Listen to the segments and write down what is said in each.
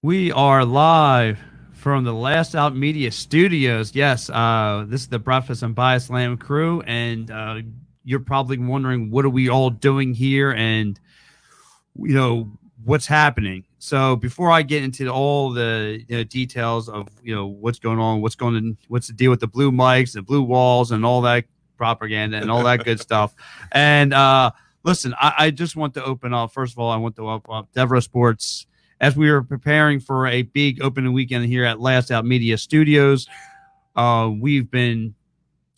We are live from the Last Out Media Studios. Yes, this is the Breakfast and BodySlam crew, and you're probably wondering what are we all doing here, and what's happening. So before I get into all the details of what's going on, what's the deal with the blue mics, the blue walls, and all that propaganda and all that good stuff, and listen, I just want to open up. First of all, I want to open up Devro Sports. As we were preparing for a big opening weekend here at Last Out Media Studios, we've been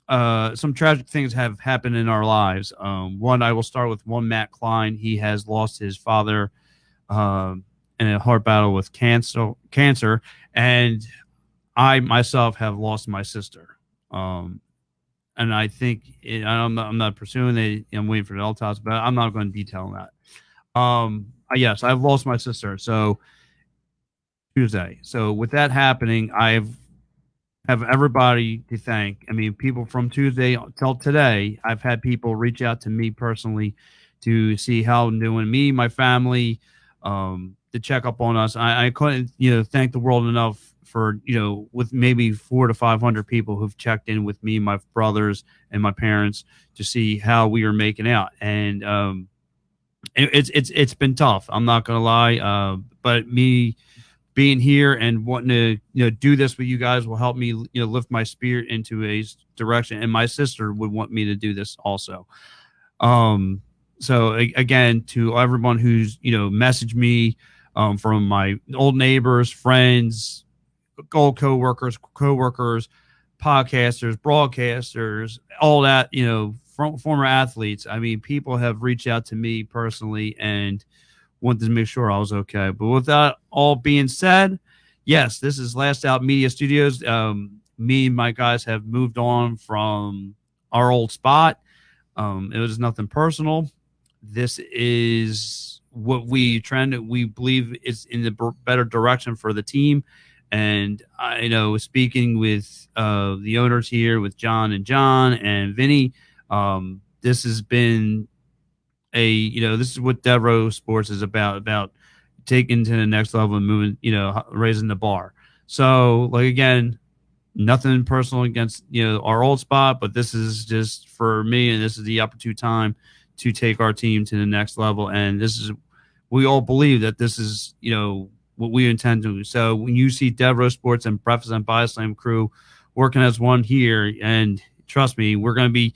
some tragic things have happened in our lives. One, I will start with one Matt Klein. He has lost his father in a heart battle with cancer, and I myself have lost my sister. And I think I'm not pursuing it. I'm waiting for the autopsy, but I'm not going to detail that. Yes, I've lost my sister. So Tuesday. So with that happening, I have everybody to thank. I mean, people from Tuesday till today, I've had people reach out to me personally to see how I'm doing, me, my family, to check up on us. I couldn't, thank the world enough for, with maybe 400 to 500 people who've checked in with me, my brothers and my parents to see how we are making out. And, it's been tough. I'm not gonna lie. But me being here and wanting to do this with you guys will help me lift my spirit into a direction. And my sister would want me to do this also. So again, to everyone who's messaged me from my old neighbors, friends, old coworkers, podcasters, broadcasters, all that former athletes. I mean, people have reached out to me personally and wanted to make sure I was okay. But with that all being said, yes, this is Last Out Media Studios. Me and my guys have moved on from our old spot. It was nothing personal. This is what we believe is in the better direction for the team. And speaking with the owners here, with John and Vinny, this has been this is what Devro Sports is about taking to the next level and moving, raising the bar. So again, nothing personal against, our old spot, but this is just for me. And this is the opportune time to take our team to the next level. And we all believe that this is, what we intend to do. So when you see Devro Sports and Breakfast and BodySlam crew working as one here, and trust me, we're going to be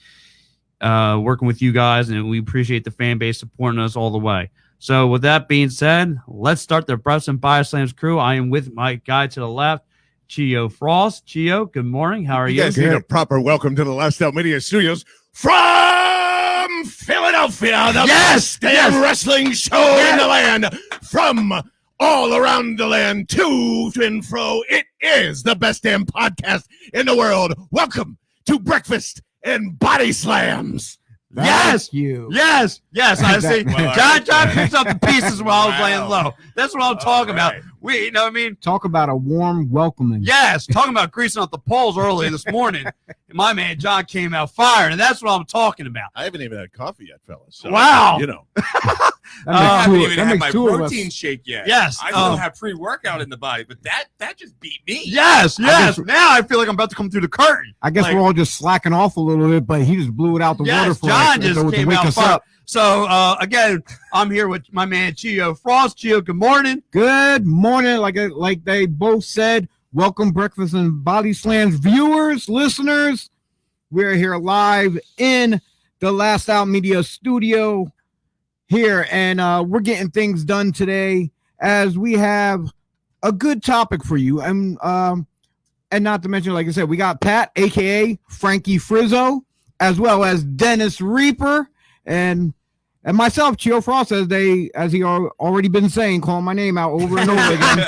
working with you guys, and we appreciate the fan base supporting us all the way. So with that being said, let's start the Breakfast and BodySlams crew. I am with my guy to the left, Chio Frost. Chio, good morning. How are you? You guys need a proper welcome to the Last Out Media Studios from Philadelphia, the best damn wrestling show in the land. From all around the land, to and fro, it is the best damn podcast in the world. Welcome to Breakfast and BodySlams. Yes, I see. John picks up the pieces while I was laying low. That's what I'm talking about. We, what I mean? Talk about a warm welcoming. Yes, talking about greasing up the poles early this morning. My man John came out firing, and that's what I'm talking about. I haven't even had coffee yet, fellas. So, wow. I haven't even had my protein shake yet. Yes. I still have pre-workout in the body, but that just beat me. Yes. Now I feel like I'm about to come through the curtain. I guess we're all just slacking off a little bit, but he just blew it out the water for us. John just came out fire. So, again, I'm here with my man Chio Frost. Chio, good morning. Good morning. Like they both said, welcome Breakfast and BodySlams viewers, listeners. We're here live in the Last Out Media Studio here, and we're getting things done today as we have a good topic for you. And not to mention, like I said, we got Pat, a.k.a. Frankie Frizzo, as well as Dennis Reaper, and myself, Chio Frost, as he already been saying, calling my name out over and over again.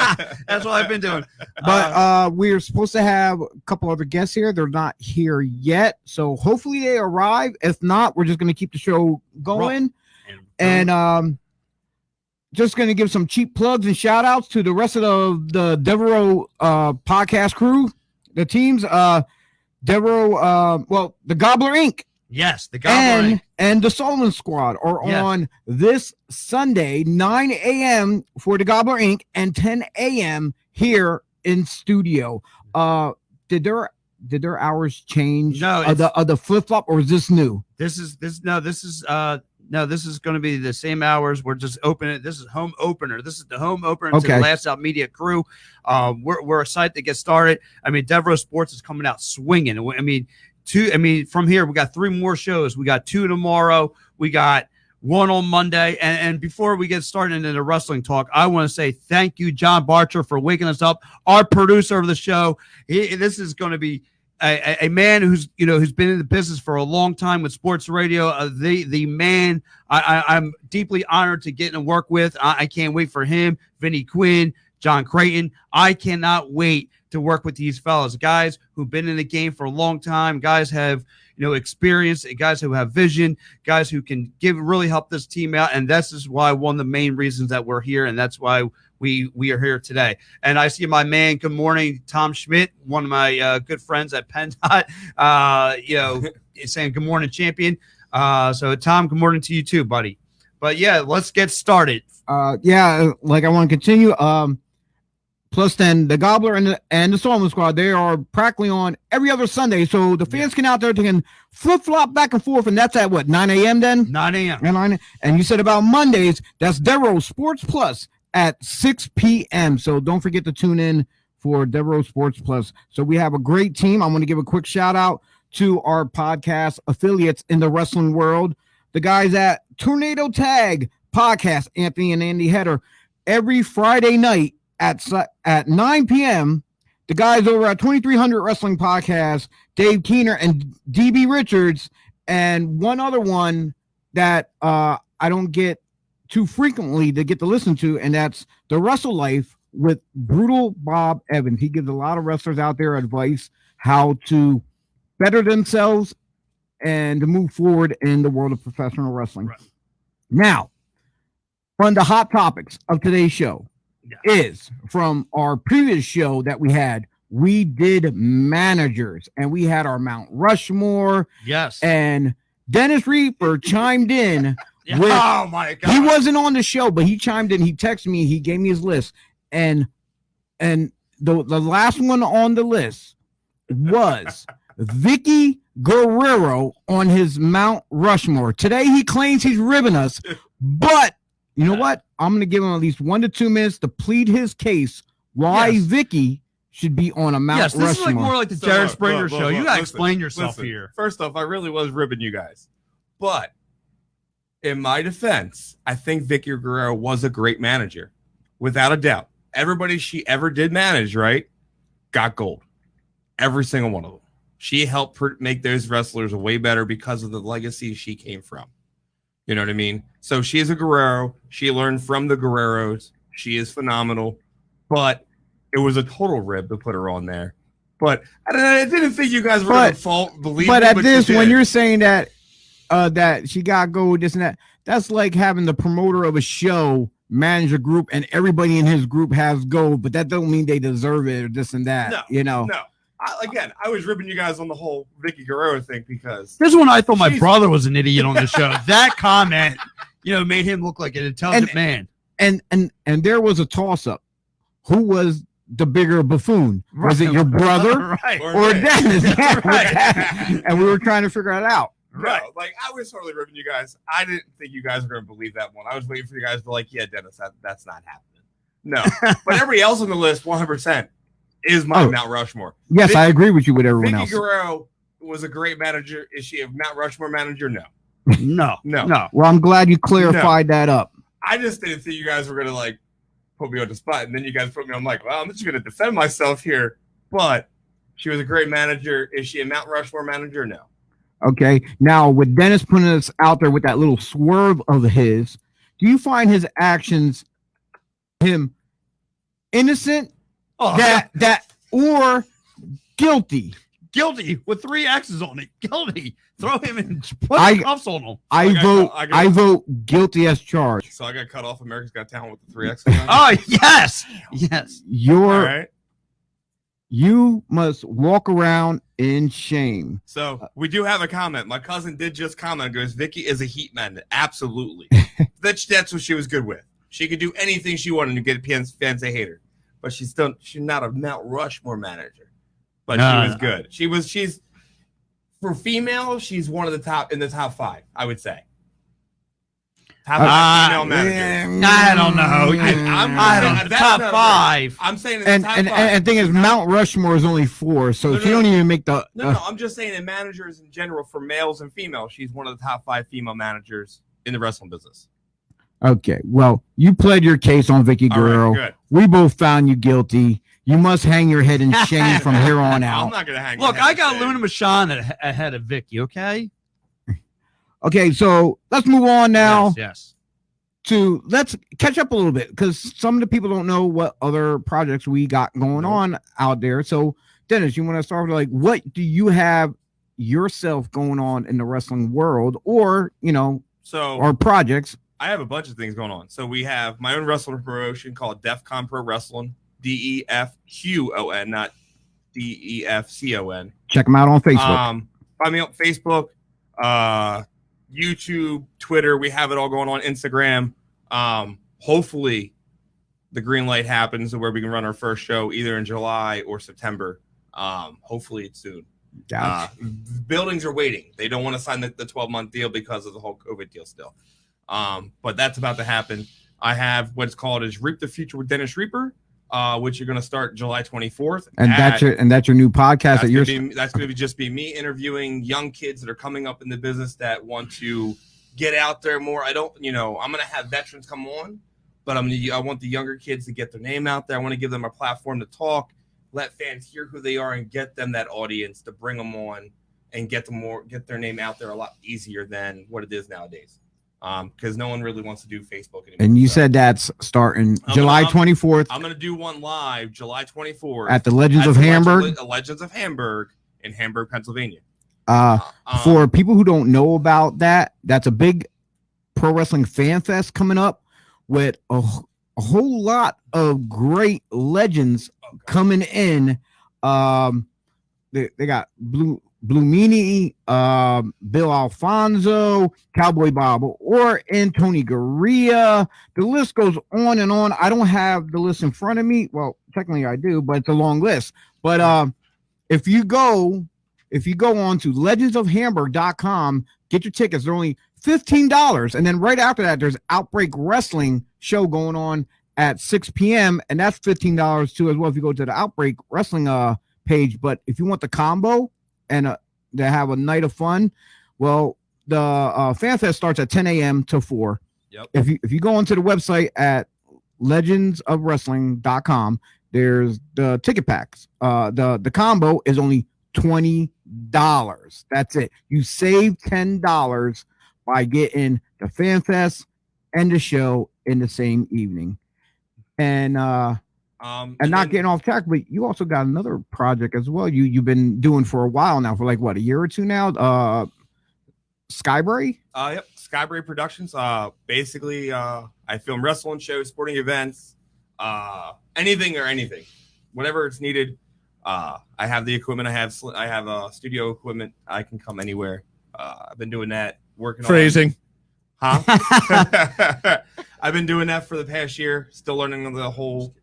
That's what I've been doing. But we're supposed to have a couple other guests here. They're not here yet, so hopefully they arrive. If not, we're just going to keep the show going. And just going to give some cheap plugs and shout outs to the rest of the Devro podcast crew, the teams. Devro, the Gobbler Inc. Yes, the Gobbler and the Solomon Squad are on this Sunday, 9 a.m. for the Gobbler Inc. and 10 a.m. here in studio. Did their hours change? No, the flip flop, or is this new? This is going to be the same hours. We're just opening. This is home opener. This is the home opener to the Last Out Media crew. We're excited to get started. I mean, Devereaux Sports is coming out swinging. From here we got 3 more shows. We got 2 tomorrow. We got 1 on Monday. And before we get started into the wrestling talk, I want to say thank you, John Barcher, for waking us up. Our producer of the show. This is going to be a man who's been in the business for a long time with sports radio. The man I'm deeply honored to get and work with. I can't wait for him, Vinny Quinn, John Creighton. I cannot wait to work with these fellas, guys who've been in the game for a long time, guys have experience, guys who have vision, guys who can really help this team out. And this is why one of the main reasons that we're here, and that's why we are here today. And I see my man, good morning, Tom Schmidt, one of my good friends at PennDOT, saying good morning, champion. So Tom, good morning to you too, buddy. But yeah, let's get started. I want to continue. Plus, then the Gobbler and the Solomon Squad, they are practically on every other Sunday. So the fans can out there, they can flip-flop back and forth. And that's at what, 9 a.m. then? 9 a.m. And you said about Mondays, that's Devereaux Sports Plus at 6 p.m. So don't forget to tune in for Devereaux Sports Plus. So we have a great team. I want to give a quick shout-out to our podcast affiliates in the wrestling world. The guys at Tornado Tag Podcast, Anthony and Andy Header, every Friday night, at 9 p.m., the guys over at 2300 Wrestling Podcast, Dave Keener and DB Richards, and one other one that I don't get too frequently to get to listen to, and that's The Wrestle Life with Brutal Bob Evans. He gives a lot of wrestlers out there advice how to better themselves and to move forward in the world of professional wrestling. Right. Now, one of the hot topics of today's show is from our previous show that we had. We did managers, and we had our Mount Rushmore. Yes. And Dennis Reaper chimed in. Oh my God. He wasn't on the show, but he chimed in. He texted me. He gave me his list. And the last one on the list was Vicky Guerrero on his Mount Rushmore. Today he claims he's ribbing us, but you know what? I'm going to give him at least 1 to 2 minutes to plead his case why Vicky should be on a Mount Rushmore. This is like more like the Jared Springer show. You got to explain yourself here. First off, I really was ribbing you guys. But in my defense, I think Vicky Guerrero was a great manager. Without a doubt. Everybody she ever did manage, right, got gold. Every single one of them. She helped make those wrestlers way better because of the legacy she came from. You know what I mean? So she is a Guerrero. She learned from the Guerreros. She is phenomenal. But it was a total rib to put her on there. But I didn't think you guys were going to believe but me. But at this, when you're saying that that she got gold, this and that, that's like having the promoter of a show manage a group and everybody in his group has gold, but that don't mean they deserve it or this and that. No. I was ribbing you guys on the whole Vicky Guerrero thing because this one I thought my brother was an idiot on the show. That comment, made him look like an intelligent man. And there was a toss up. Who was the bigger buffoon? Was it your brother or Dennis? Right. And we were trying to figure it out. Right. No, I was totally ribbing you guys. I didn't think you guys were going to believe that one. I was waiting for you guys to yeah, Dennis, that's not happening. No. But everybody else on the list, 100%. Is my Mount Rushmore. Yes, I agree with you with everyone else. Vicky Guerrero was a great manager. Is she a Mount Rushmore manager? No. No. Well, I'm glad you clarified that up. I just didn't think you guys were going to put me on the spot. And then you guys put me on well, I'm just going to defend myself here. But she was a great manager. Is she a Mount Rushmore manager? No. Okay. Now, with Dennis putting us out there with that little swerve of his, do you find his actions, him innocent? Or guilty with 3 X's on it. Guilty. Throw him in. Put cuffs on him. I vote guilty as charged. So I got cut off America's Got Talent with the 3 X's on it. Oh yes. Your You must walk around in shame. So we do have a comment. My cousin did just comment. Goes, Vicky is a heat magnet. Absolutely. That's what she was good with. She could do anything she wanted to get fans to hate her. But she's not a Mount Rushmore manager. But she was good. She's for female, she's one of the top in the top 5, I would say. Top 5 female managers. I don't know. I don't know. Top 5. I'm saying And the thing is, Mount Rushmore is only 4, so she don't even make the. No, I'm just saying in managers in general, for males and females, she's one of the top 5 female managers in the wrestling business. Okay, well, you pled your case on Vicky Guerrero. Right, we both found you guilty. You must hang your head in shame from here on out. I'm not gonna hang. Look, I got Luna Machon ahead of Vicky. Okay. Okay, so let's move on now. Yes. Let's catch up a little bit because some of the people don't know what other projects we got going on out there. So, Dennis, you want to start with what do you have yourself going on in the wrestling world, or or projects? I have a bunch of things going on. So we have my own wrestling promotion called DEFCON Pro Wrestling, DEFQON, not DEFCON. Check them out on Facebook. Find me on Facebook, YouTube, Twitter. We have it all going on. Instagram. Hopefully the green light happens where we can run our first show either in July or September. Hopefully it's soon. Buildings are waiting. They don't want to sign the 12-month deal because of the whole COVID deal still. But that's about to happen. I have what's called is Reap the Future with Dennis Reaper, which you're going to start July 24th. And that's your new podcast. That's going to just be me interviewing young kids that are coming up in the business that want to get out there more. I'm going to have veterans come on, but I want the younger kids to get their name out there. I want to give them a platform to talk, let fans hear who they are, and get them that audience to bring them on and get their name out there a lot easier than what it is nowadays. Because no one really wants to do Facebook anymore. And you said that's starting July 24th. I'm going to do one live July 24th at the Legends of Hamburg. Legends of Hamburg in Hamburg, Pennsylvania. For people who don't know about that's a big pro wrestling fan fest coming up with a whole lot of great legends coming in. They got Blue Meanie, Bill Alfonso, Cowboy Bob Orr, and Tony Gurria. The list goes on and on. I don't have the list in front of me. Well, technically I do, but it's a long list. But if you go on to legendsofhamburg.com, get your tickets. They're only $15. And then right after that, there's Outbreak Wrestling show going on at 6 p.m. And that's $15 too as well if you go to the Outbreak Wrestling page. But if you want the combo and to have a night of fun, well, the fan fest starts at 10 a.m. to 4. Yep. If you go onto the website at legendsofwrestling.com, there's the ticket packs. The combo is only $20. That's it. You save $10 by getting the fan fest and the show in the same evening. And not getting off track, but you also got another project as well. You've been doing for a while now, for a year or two now. Skyberry. Yep, Skyberry Productions. Basically, I film wrestling shows, sporting events, anything, whatever it's needed. I have the equipment. I have studio equipment. I can come anywhere. I've been doing that. Phrasing. I've been doing that for the past year. Still learning the whole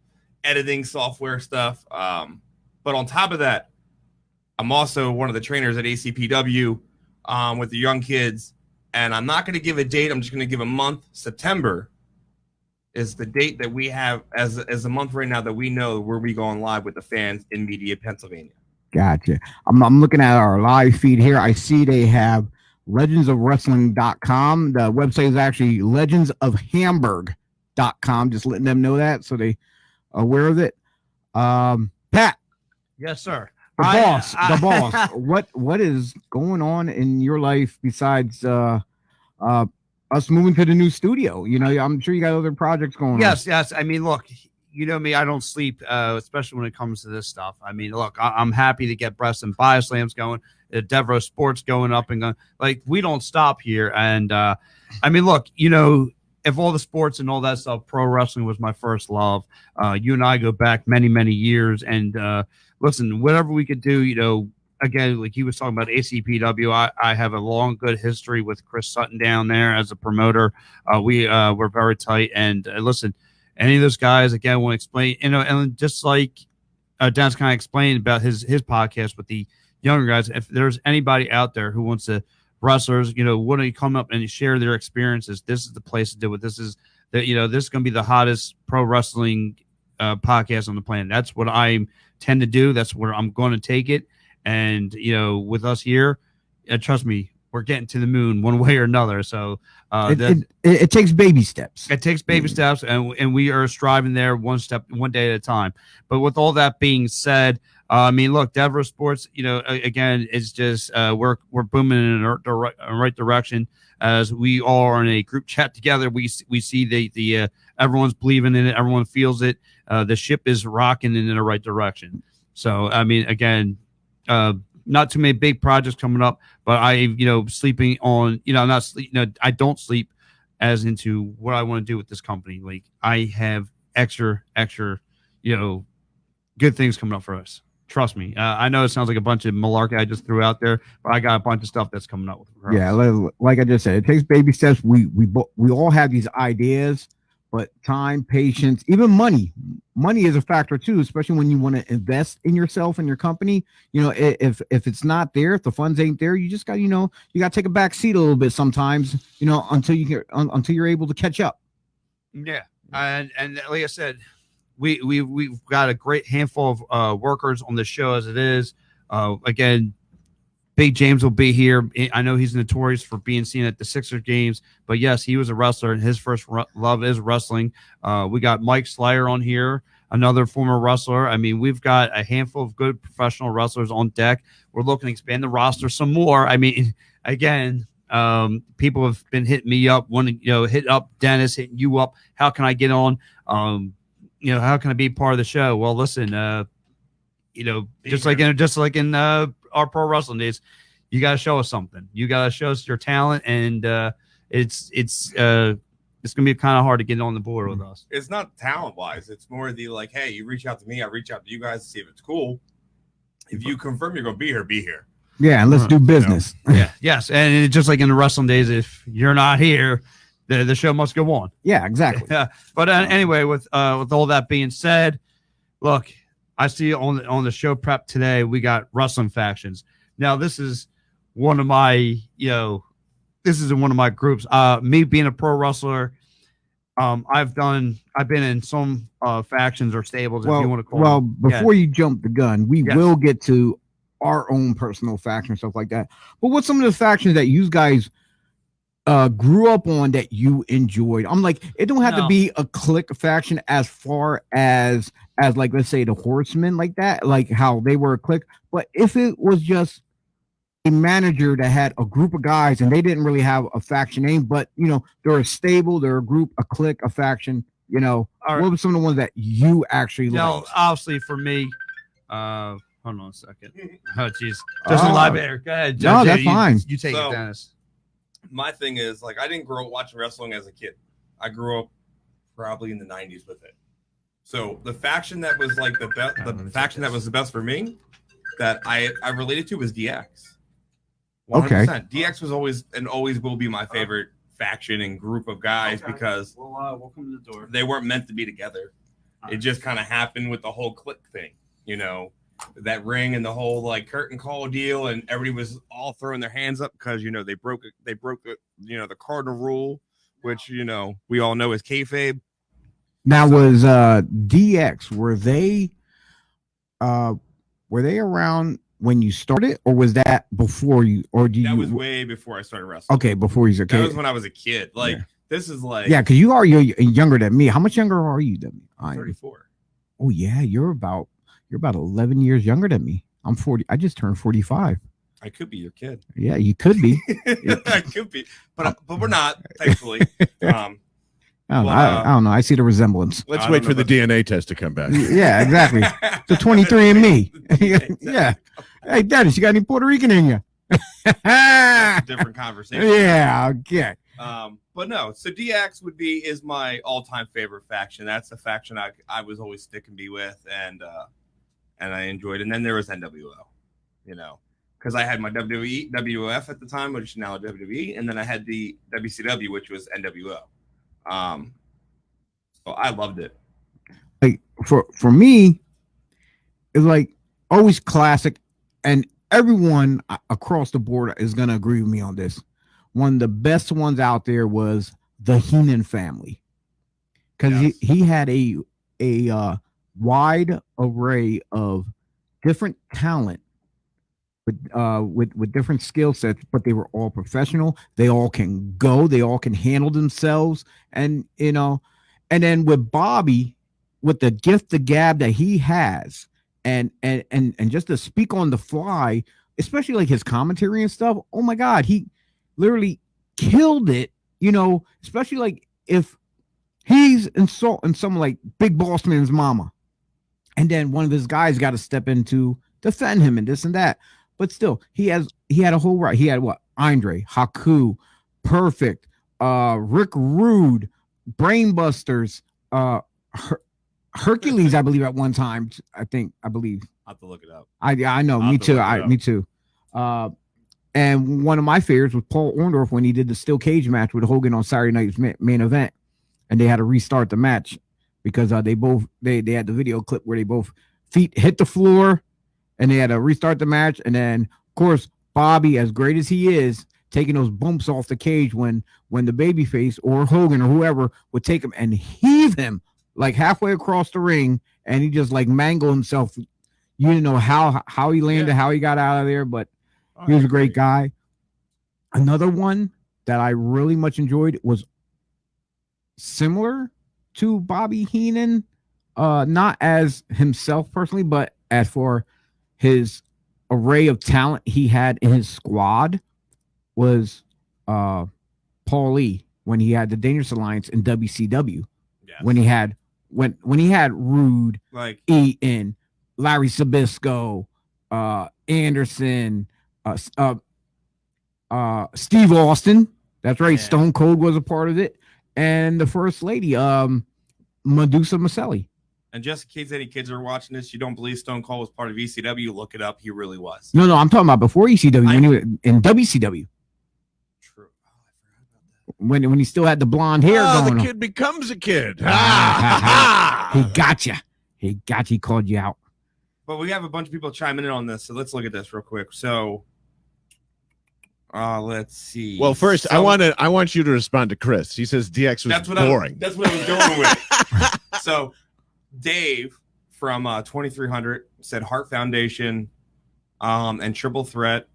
editing software stuff. But on top of that, I'm also one of the trainers at ACPW with the young kids. And I'm not going to give a date. I'm just going to give a month. September is the date that we have as a month right now that we know where we going live with the fans in Media, Pennsylvania. Gotcha. I'm looking at our live feed here. I see they have legendsofwrestling.com. The website is actually legendsofhamburg.com. Just letting them know that so they aware of it. Pat. Yes, sir. The boss. What is going on in your life besides us moving to the new studio? I'm sure you got other projects going on. Yes. I mean, look, you know me, I don't sleep, especially when it comes to this stuff. I mean, look, I'm happy to get Breast and BodySlams going, Devro Sports going up and going. We don't stop here. And I mean, look, if all the sports and all that stuff, pro wrestling was my first love. You and I go back many, many years. And listen, whatever we could do, again, like he was talking about ACPW, I have a long, good history with Chris Sutton down there as a promoter. We're very tight. And listen, any of those guys, again, want to explain, and just like Dennis kind of explained about his podcast with the younger guys, if there's anybody out there who wants to, wrestlers, want to come up and share their experiences, this is the place to do it. This is this is going to be the hottest pro wrestling podcast on the planet. That's what I tend to do. That's where I'm going to take it. And, with us here, trust me, we're getting to the moon one way or another. So it takes baby steps. It takes baby steps, and we are striving there one day at a time. But with all that being said, look, Dever Sports, again, it's just we're booming in the right direction as we all are in a group chat together. We see the everyone's believing in it, everyone feels it. The ship is rocking in the right direction. So again, not too many big projects coming up, but sleeping on, not sleep. I don't sleep as into what I want to do with this company. Like I have extra, good things coming up for us. Trust me. I know it sounds like a bunch of malarkey I just threw out there, but I got a bunch of stuff that's coming up with us. Yeah, like I just said, it takes baby steps. We all have these ideas, but time, patience, even money is a factor too, especially when you want to invest in yourself and your company. If it's not there, if the funds ain't there, you just got you got to take a back seat a little bit sometimes, until you're able to catch up. Yeah, and like I said, we've got a great handful of workers on the show as it is. Again, Big James will be here. I know he's notorious for being seen at the Sixers games, but yes, he was a wrestler, and his first love is wrestling. We got Mike Slyer on here, another former wrestler. We've got a handful of good professional wrestlers on deck. We're looking to expand the roster some more. Again, people have been hitting me up, wanting, hit up Dennis, hitting you up. How can I get on? How can I be part of the show? Well, listen, just like in our pro wrestling days, you got to show us something. You got to show us your talent, and it's gonna be kind of hard to get on the board with us. It's not talent wise. It's more the like, hey, you reach out to me, I reach out to you guys to see if it's cool. If you confirm you're gonna be here, be here. Yeah, and let's do business. Yeah, yes, and just like in the wrestling days, if you're not here, the show must go on. Yeah, exactly. But anyway, with all that being said, look, I see on the show prep today we got wrestling factions. Now this is one of my this is in one of my groups. Me being a pro wrestler, I've been in some factions or stables, if you want to call. Well, before you jump the gun, we will get to our own personal faction, stuff like that. But what's some of the factions that you guys grew up on that you enjoyed? I'm like, it don't have to be a clique faction as far as like, let's say the Horsemen, like that, like how they were a clique. But if it was just a manager that had a group of guys and they didn't really have a faction name, but they're a stable, they're a group, a clique, a faction, what were some of the ones that you actually liked? Obviously for me, hold on a second. Oh jeez, just a live air. Go ahead. No, that's fine. You take it, Dennis. My thing is, like, I didn't grow up watching wrestling as a kid. I grew up probably in the 90s with it. So the faction that was like the best, faction that was the best for me, that I related to was DX. 100%. Okay. DX was always and always will be my favorite faction and group of guys because we'll come to the door. They weren't meant to be together. It just kind of happened with the whole clique thing, that ring and the whole like curtain call deal, and everybody was all throwing their hands up because they broke the cardinal rule, which we all know is kayfabe. Now was DX, were they around when you started, or was that before you, or that was way before I started wrestling? Okay, before you were a kid. That was when I was a kid. Like this is like because you're younger than me. How much younger are you than me? I'm 34. Oh yeah, you're about 11 years younger than me. I'm 40. I just turned 45. I could be your kid. Yeah, you could be. I could be, but we're not, thankfully. I don't know. I see the resemblance. Let's wait for the DNA test to come back. Yeah, exactly. The 23andMe. Yeah. Hey, Dennis, you got any Puerto Rican in you? That's a different conversation. Yeah, okay. But no, so DX is my all-time favorite faction. That's the faction I was always sticking be with, and I enjoyed. And then there was NWO, because I had my WWF at the time, which is now WWE, and then I had the WCW, which was NWO. So I loved it. Like for me, it's like always classic, and everyone across the board is gonna agree with me on this. One of the best ones out there was the Heenan family, because he had a wide array of different talent with different skill sets, but they were all professional. They all can go. They all can handle themselves, and and then with Bobby, with the gift, the gab that he has, and just to speak on the fly, especially like his commentary and stuff. Oh my God, he literally killed it. Especially like if he's insulting someone like Big Boss Man's mama, and then one of his guys got to step in to defend him and this and that. But still, he had a whole right. He had what? Andre, Haku, Perfect, Rick Rude, Brainbusters, Hercules, I believe at one time. I believe. I'll have to look it up. I know. Me too. Me too. And one of my favorites was Paul Orndorff when he did the steel cage match with Hogan on Saturday Night's main event, and they had to restart the match because they had the video clip where they both feet hit the floor, and they had to restart the match. And then, of course, Bobby, as great as he is, taking those bumps off the cage when the babyface or Hogan or whoever would take him and heave him like halfway across the ring, and he just like mangled himself. You didn't know how he landed, how he got out of there, but he was a great guy. Another one that I really much enjoyed was similar to Bobby Heenan, not as himself personally, but as for his array of talent he had in his squad, was Paul Lee when he had the Dangerous Alliance in WCW. Yes. When he had Rude, like Eaton, Larry Sabisco, Anderson, Steve Austin. That's right. Yeah. Stone Cold was a part of it, and the First Lady, Medusa Maselli. And just in case any kids are watching this, you don't believe Stone Cold was part of ECW, look it up. He really was. No, I'm talking about before ECW. When he was in WCW. True. Oh, I forgot about that. When he still had the blonde hair going the kid becomes a kid. He got you. He called you out. But we have a bunch of people chiming in on this, so let's look at this real quick. So, let's see. Well, first, I want you to respond to Chris. He says DX was boring. That's what I was going with. So, Dave from 2300 said Heart Foundation, and Triple Threat.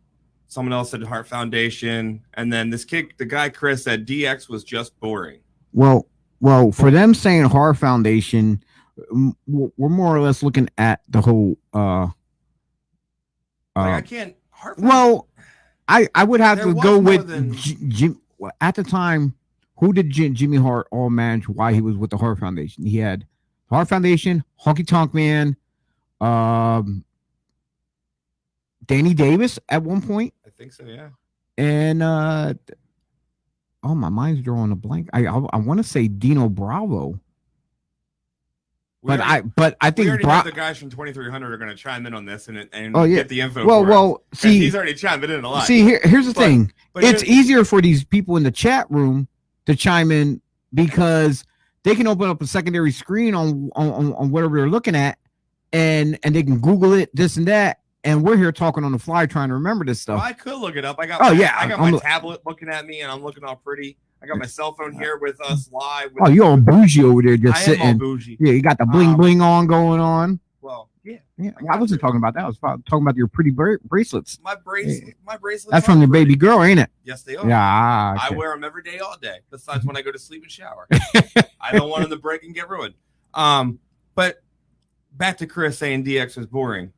Someone else said Heart Foundation, and then the guy Chris said DX was just boring. Well, for them saying Heart Foundation, we're more or less looking at the whole. I can't. Well, I would have to go with Jim. At the time, who did Jimmy Hart all manage while he was with the Heart Foundation? He had Heart Foundation, Honky Tonk Man, Danny Davis at one point. I think so, yeah. And my mind's drawing a blank. I want to say Dino Bravo. But I think the guys from 2300 are going to chime in on this and get the info. Well, see, he's already chimed in a lot. See, here's the thing. It's easier for these people in the chat room to chime in because they can open up a secondary screen on whatever they're looking at, and they can Google it, this and that. And we're here talking on the fly trying to remember this stuff. Well, I could look it up. I got my tablet looking at me, and I'm looking all pretty. I got my cell phone here with us live. You're all bougie over there just sitting. I am all bougie. Yeah, you got the bling bling on going on. Well, yeah. I wasn't talking about that. I was talking about your pretty bracelets. My bracelets. That's from your baby girl, ain't it? Yes, they are. Yeah. Okay. I wear them every day, all day. Besides when I go to sleep and shower. I don't want them to break and get ruined. But back to Chris saying DX was boring.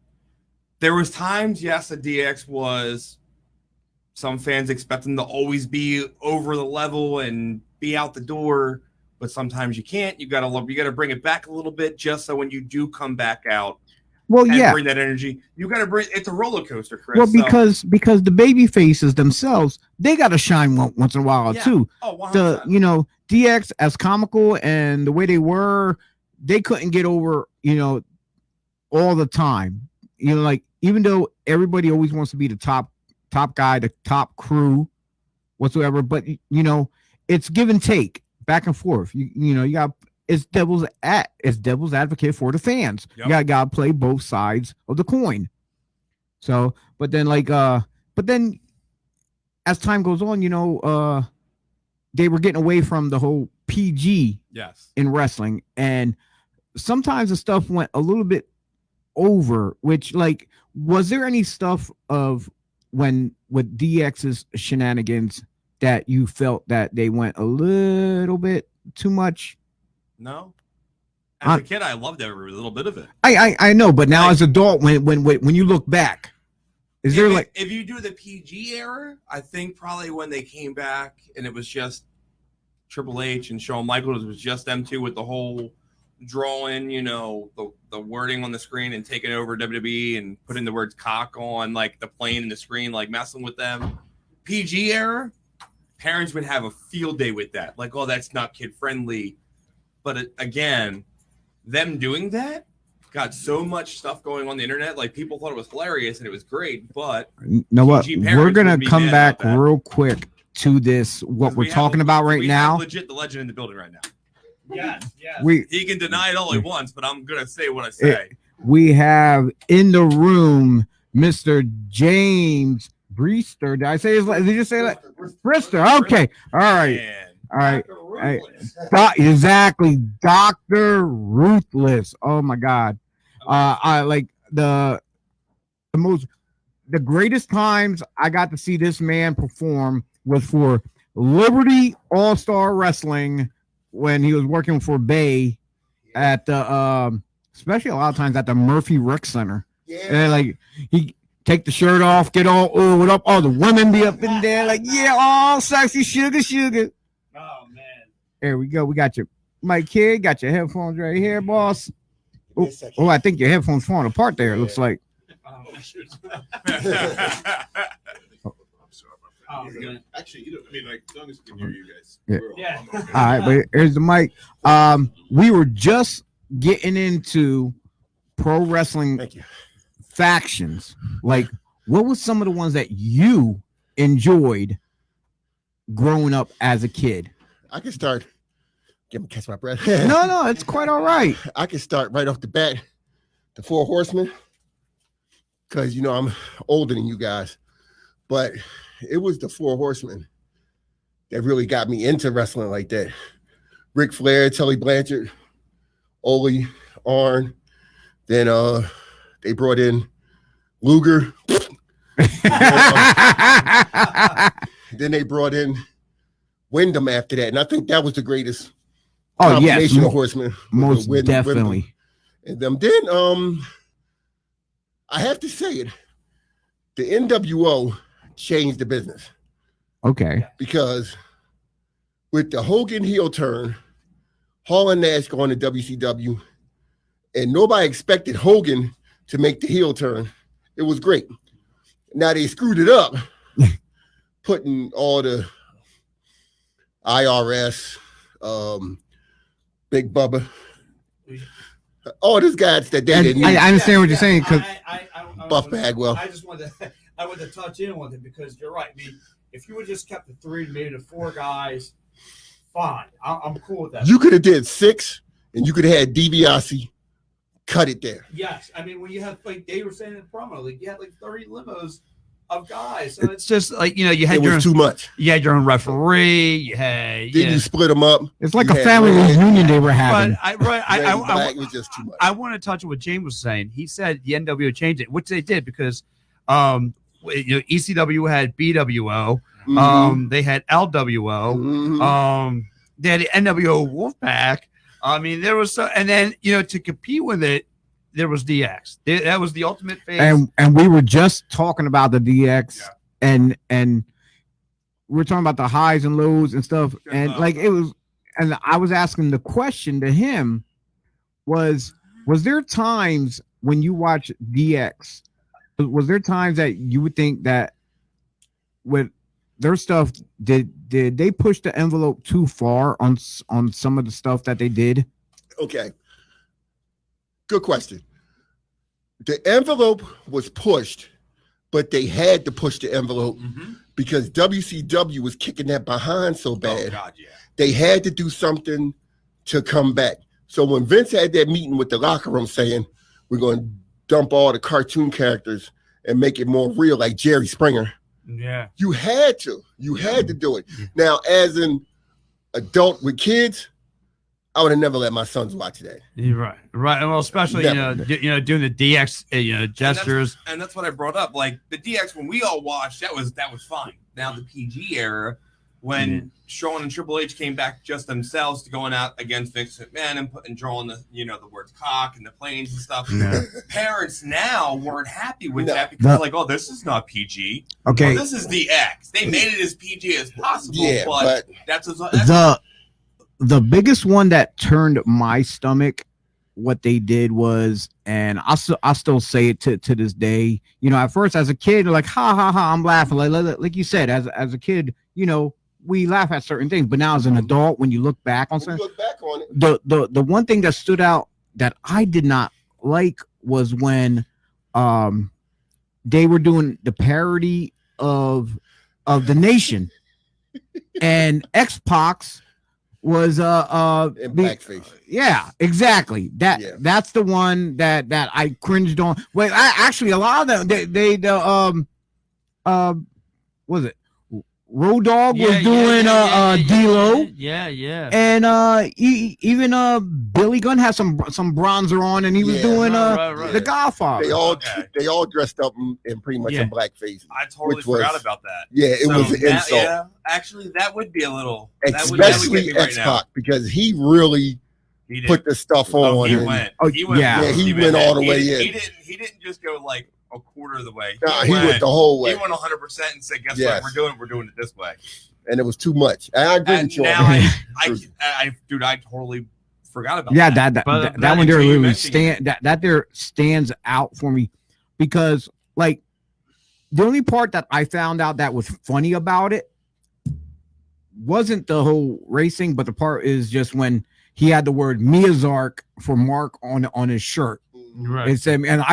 There was times, yes, that DX was. Some fans expect them to always be over the level and be out the door, but sometimes you can't. You gotta bring it back a little bit just so when you do come back out, Well, and yeah. bring that energy. You got to bring. It's a roller coaster, Chris. Well, so- because the baby faces themselves, they got to shine once in a while Yeah. too. Oh, 100%. The DX as comical and the way they were, they couldn't get over all the time. Like even though everybody always wants to be the top guy, the top crew, whatsoever, but it's give and take, back and forth. You got it's devil's advocate for the fans. Yep. You gotta play both sides of the coin. So, but then as time goes on, they were getting away from the whole PG Yes. in wrestling, and sometimes the stuff went a little bit over. Which, like, was there any stuff of when with DX's shenanigans that you felt that they went a little bit too much? No. As a kid, I loved every little bit of it. I know, but now as an adult, when you look back, is there like if you do the PG era, I think probably when they came back and it was just Triple H and Shawn Michaels, it was just them two with the whole drawing, the wording on the screen and taking over WWE and putting the words cock on like the plane and the screen, like messing with them. PG era, parents would have a field day with that. Like, oh, that's not kid friendly. But again, them doing that got so much stuff going on the internet. Like people thought it was hilarious and it was great. But you know what? PG parents We're gonna would be come mad back about that. real quick to this. What we're talking about right we now. have legit the legend in the building right now. Yes. He can deny it all he wants, but I'm gonna say what I say. We have in the room Mr. James Brister. Did I say his? Did you say that? Brister. Okay. All right. Man. All right. Exactly. Dr. Ruthless. Oh my God. I like the greatest times I got to see this man perform was for Liberty All-Star Wrestling when he was working for Bay at the especially a lot of times at the Murphy Rec Center. Yeah. And like he take the shirt off, get all what up, all the women be up in there, like, yeah, all sexy sugar. Oh man. There we go. We got your mic here, got your headphones right here, boss. Oh, I think your headphones falling apart there. It looks like. Oh, shoot. Oh, man. Actually, like, as long as we can hear you guys. Yeah. Yeah. All right, but here's the mic. We were just getting into pro wrestling Thank you. factions. Like, what was some of the ones that you enjoyed growing up as a kid? I can start. Get me catch my breath. No, it's quite all right. I can start right off the bat. The Four Horsemen, because I'm older than you guys, but it was the Four Horsemen that really got me into wrestling like that. Ric Flair, Tully Blanchard, Ole, Arn. Then they brought in Luger. Then they brought in Wyndham after that, and I think that was the greatest. Oh yes, combination of horsemen. most Wyndham. definitely. And them. Then I have to say it. The NWO changed the business Okay. because with the Hogan heel turn, Hall and Nash going to WCW, and nobody expected Hogan to make the heel turn. It was great. Now they screwed it up, putting all the IRS, Big Bubba, all these guys that they And didn't. I understand what you're saying because Buff Bagwell. I just wanted to touch in with it because you're right. I mean, if you would just kept the three, maybe the four guys, fine. I'm cool with that. You could have did 6, and you could have had DiBiase cut it there. Yes, I mean when you have like they were saying in the promo, like you had like 30 limos of guys. So It's just like you had It your was own, too much. you had your own referee. You had Then you split them up. it's like You a had family red, reunion they were having. But red and black was just too much. I want to touch on what James was saying. He said the NWO changed it, which they did because ECW had BWO, Mhm. they had LWO, Mhm. they had the NWO Wolfpack. I mean, there was and then to compete with it, there was DX. That was the ultimate phase. And we were just talking about the DX and we're talking about the highs and lows and stuff. And like it was, and I was asking the question to him was there times when you watch DX, was there times that you would think that with their stuff, did they push the envelope too far on some of the stuff that they did? Okay. Good question. The envelope was pushed, but they had to push the envelope because WCW was kicking that behind so bad. Oh, God, yeah. They had to do something to come back. So when Vince had that meeting with the locker room saying, we're going to dump all the cartoon characters and make it more real like Jerry Springer, Yeah. you had to. You had to do it. Now, as an adult with kids, I would have never let my sons watch that. You're right. Right. Well, especially, Never. doing the DX, gestures. And that's what I brought up. Like the DX, when we all watched, that was fine. Now the PG era, when Shawn and Triple H came back just themselves to going out against Vince McMahon and drawing the the words cock and the planes and stuff. Yeah. Parents now weren't happy with No. that because like, oh, this is not PG. Okay. Oh, this is DX. They made it as PG as possible. Yeah, but that's the biggest one that turned my stomach, what they did was, and I still say it to this day, at first as a kid, like, ha ha ha, I'm laughing. Like you said, as a kid, we laugh at certain things, but now as an adult, when you look back on when you certain, look back on it, the one thing that stood out that I did not like was when they were doing the parody of the Nation and X-Pac was in blackface. yeah, exactly. That's the one that I cringed on. Wait, actually a lot of them they was it Road Dogg was doing D-Lo. Yeah. And even Billy Gunn had some bronzer on, and he was doing right. The Godfather. They all dressed up in pretty much in blackface. I totally which was- forgot about that. Yeah, it was an insult. Yeah, actually, that would be a little. Especially that would X-Pac, because he really He did. put the stuff Oh, on. he and- went. Oh, He went. yeah. Yeah, he went all the way in. He didn't just go like a quarter of the way. Nah, he went the whole way, He went 100% and said, "Guess Yes. what? We're doing it this way." and it was too much. And I agree And with you. now on I totally forgot about Yeah, that. that But one there until you really mentioned that there stands out for me, because like the only part that I found out that was funny about it wasn't the whole racing, but the part is just when he had the word Miyazark for Mark on his shirt. Right. It said, and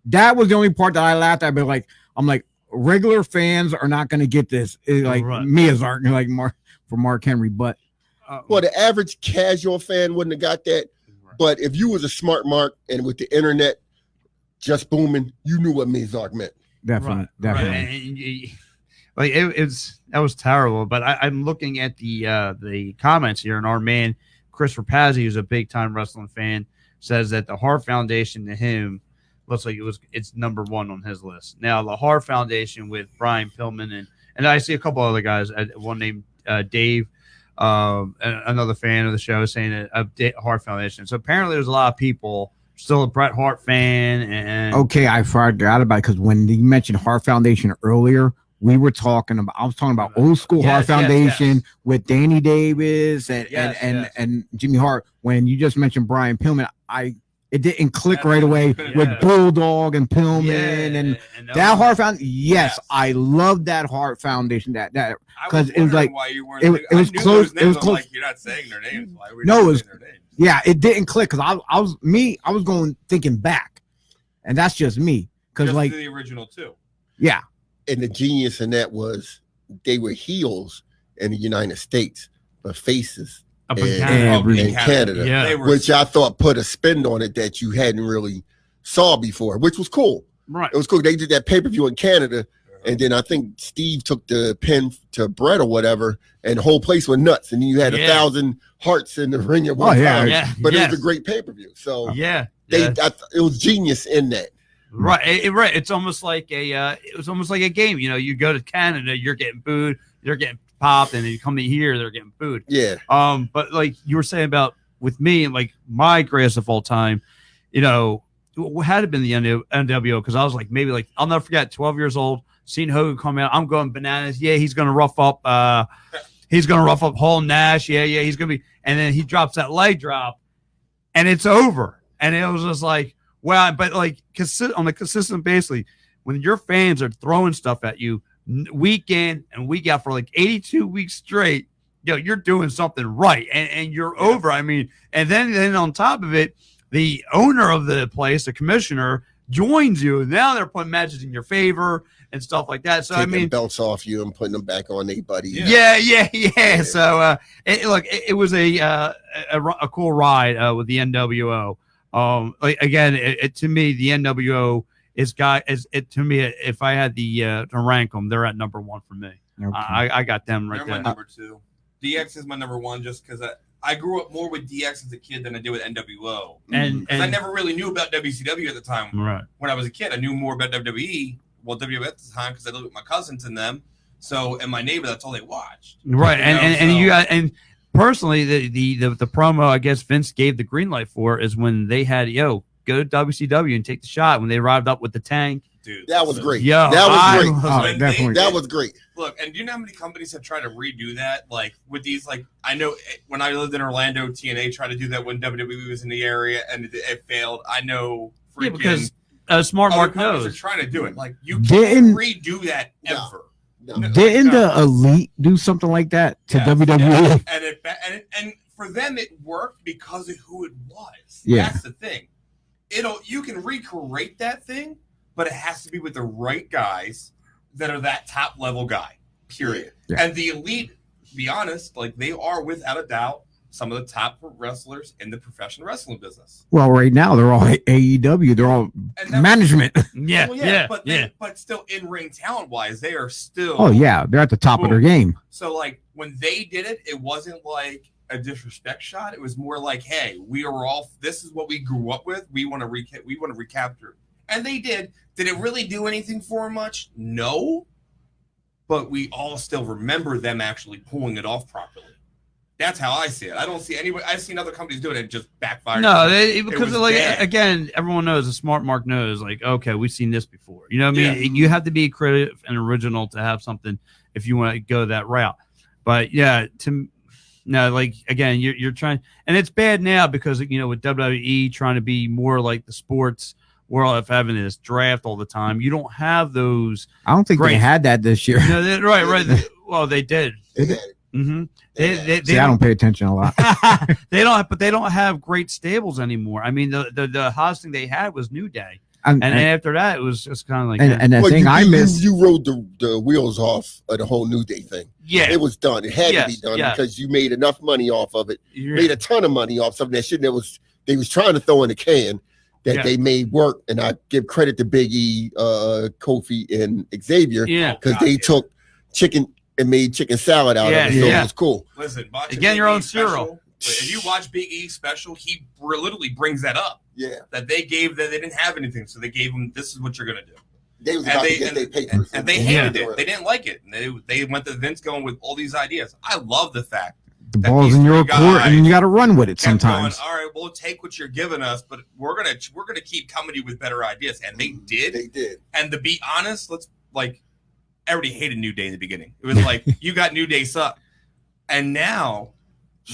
that was the only part that I laughed at. But like, I'm like, regular fans are not going to get this. It's like Right. Miyazark, like Mark Henry, but Well, the average casual fan wouldn't have got that. But if you was a smart mark and with the internet just booming, you knew what Mizark meant. definitely. Like that was terrible. But I'm looking at the comments here, and our man Chris Rapazzi, who's a big time wrestling fan, says that the Hart Foundation to him looks like it's number one on his list. Now the Hart Foundation with Brian Pillman and I see a couple other guys. One named Dave, another fan of the show, saying Hart Foundation. So apparently there's a lot of people still a Bret Hart fan. And Okay, I forgot about it because when you mentioned Hart Foundation earlier, I was talking about old school Hart Foundation with Danny Davis and Jimmy Hart. When you just mentioned Brian Pillman, it didn't click right away with Bulldog and Pillman and that Hart Foundation. Yes, I love that Hart Foundation. That because it was like why you weren't it was close. It was close. Like, you're not saying their names. Why were you No, not it was- saying their names? Yeah, it didn't click because I was going thinking back, and that's just me because Just like the original too. yeah. And the genius in that was they were heels in the United States, but faces up in in Canada. in Canada, Yeah. They were which I thought put a spin on it that you hadn't really saw before, which was cool. Right. It was cool. They did that pay-per-view in Canada, and then I think Steve took the pin to Brett or whatever, and the whole place went nuts. And then you had 1,000 hearts in the ring at one time. Yeah. But yes. it was a great pay-per-view. So Yeah. it was genius in that. Right, right. It's almost like it was almost like a game. You go to Canada, you're getting booed, you're getting popped, and then you come in here, they're getting booed. Yeah. But like you were saying about with me, like my greatest of all time, had it been the NWO, because I was like maybe like I'll never forget, 12 years old, seeing Hogan come out, I'm going bananas. Yeah, he's gonna rough up Hall Nash. Yeah, he's gonna be, and then he drops that leg drop, and it's over, and it was just like, Well, but like on a consistent basis, when your fans are throwing stuff at you week in and week out for like 82 weeks straight, you're doing something right, and you're over. I mean, and then on top of it, the owner of the place, the commissioner, joins you. Now they're putting matches in your favor and stuff like that. So Taking I mean, belts off you and putting them back on their buddy. Yeah. So it was a cool ride with the NWO. Like again, to me, the NWO to me, if I had to rank them, they're at number one for me. Okay. I got them right they're there. My number two. DX is my number one just because I grew up more with DX as a kid than I did with NWO. And I never really knew about WCW at the time. Right. When I was a kid, I knew more about WWE. Well, WWE at the time because I lived with my cousins and them. So, and my neighbor, that's all they watched. Right. And personally, the promo I guess Vince gave the green light for is when they had, go to WCW and take the shot when they arrived up with the tank. Dude, that was great. That was great. That was great. Look, and do you know how many companies have tried to redo that? Like with these, like I know when I lived in Orlando, TNA tried to do that when WWE was in the area, and it failed. I know because Smart Mark knows are trying to do it. Like you can't redo that ever. No. Didn't the Elite do something like that to WWE? Yeah. And for them it worked because of who it was. Yeah, that's the thing. You can recreate that thing, but it has to be with the right guys that are that top level guy. Period. Yeah. And the Elite, to be honest, like they are without a doubt some of the top wrestlers in the professional wrestling business. Well, right now they're all AEW. They're all management. But still in ring talent wise, they are still. Oh yeah, they're at the top of their game. So like when they did it, it wasn't like a disrespect shot. It was more like, hey, we are all. This is what we grew up with. We want to recapture. And they did. Did it really do anything for them much? No. But we all still remember them actually pulling it off properly. That's how I see it. I don't see anybody. I've seen other companies do it and just backfired. No, because like again, everyone knows. A smart Mark knows. Like, okay, we've seen this before. You know what I mean? You have to be creative and original to have something if you want to go that route. But yeah, like again, you're trying, and it's bad now because with WWE trying to be more like the sports world of having this draft all the time. You don't have those. I don't think they had that this year. No, right. Well, they did. Mm-hmm. See, I don't pay attention a lot. They don't have great stables anymore. I mean, the hottest thing they had was New Day, and after that, it was just kind of like. And the thing I missed, you rode the wheels off of the whole New Day thing. Yeah, it was done. It had to be done because you made enough money off of it. You made a ton of money off something that shouldn't. They was trying to throw in the can that they made work, and I give credit to Big E, Kofi, and Xavier, because they took chicken and made chicken salad out of it. So it was cool. Listen, again, your own cereal. If you watch Big E special, he literally brings that up. Yeah, that they didn't have anything, so they gave him. This is what you're gonna do. They was about to get their papers, and they hated it. They didn't like it. And they went to Vince going with all these ideas. I love the fact the ball's in your court and you got to run with it sometimes. All right, we'll take what you're giving us, but we're gonna keep coming to you with better ideas, and they did. They did. And to be honest, everybody hated New Day in the beginning. It was like you got New Day suck, and now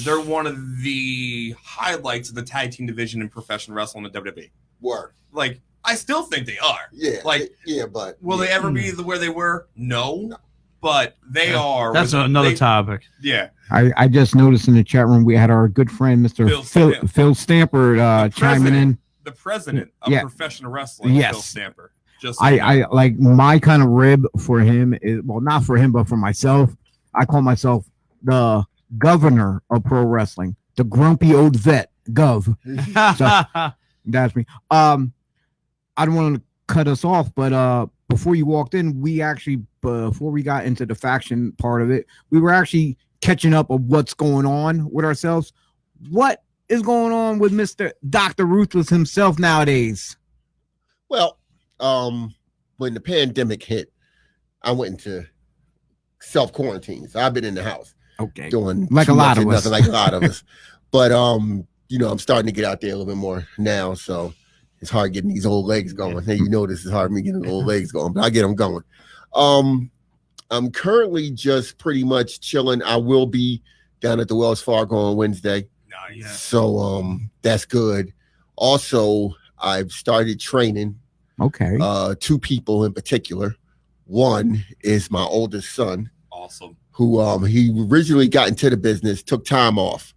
they're one of the highlights of the tag team division in professional wrestling in WWE. Word. Like I still think they are. Yeah. But will they ever be where they were? No. But they are. That's another topic. Yeah. I just noticed in the chat room we had our good friend Mr. Phil Stamper chiming in. The president of professional wrestling, Phil Stamper. Just I like my kind of rib for him is, well, not for him, but for myself. I call myself the governor of pro wrestling, the grumpy old vet, Gov. So, that's me. I don't want to cut us off, but before you walked in, we actually, before we got into the faction part of it, we were actually catching up of what's going on with ourselves. What is going on with Mr. Dr. Ruthless himself nowadays? Well, when the pandemic hit, I went into self-quarantine. So I've been in the house. Okay. Doing like a lot of us. Like a lot of us. But I'm starting to get out there a little bit more now. So it's hard getting these old legs going. Hey, this is hard me getting old legs going, but I get them going. I'm currently just pretty much chilling. I will be down at the Wells Fargo on Wednesday. Nice. So that's good. Also, I've started training Okay. 2 people in particular. One is my oldest son, Awesome. who he originally got into the business, took time off,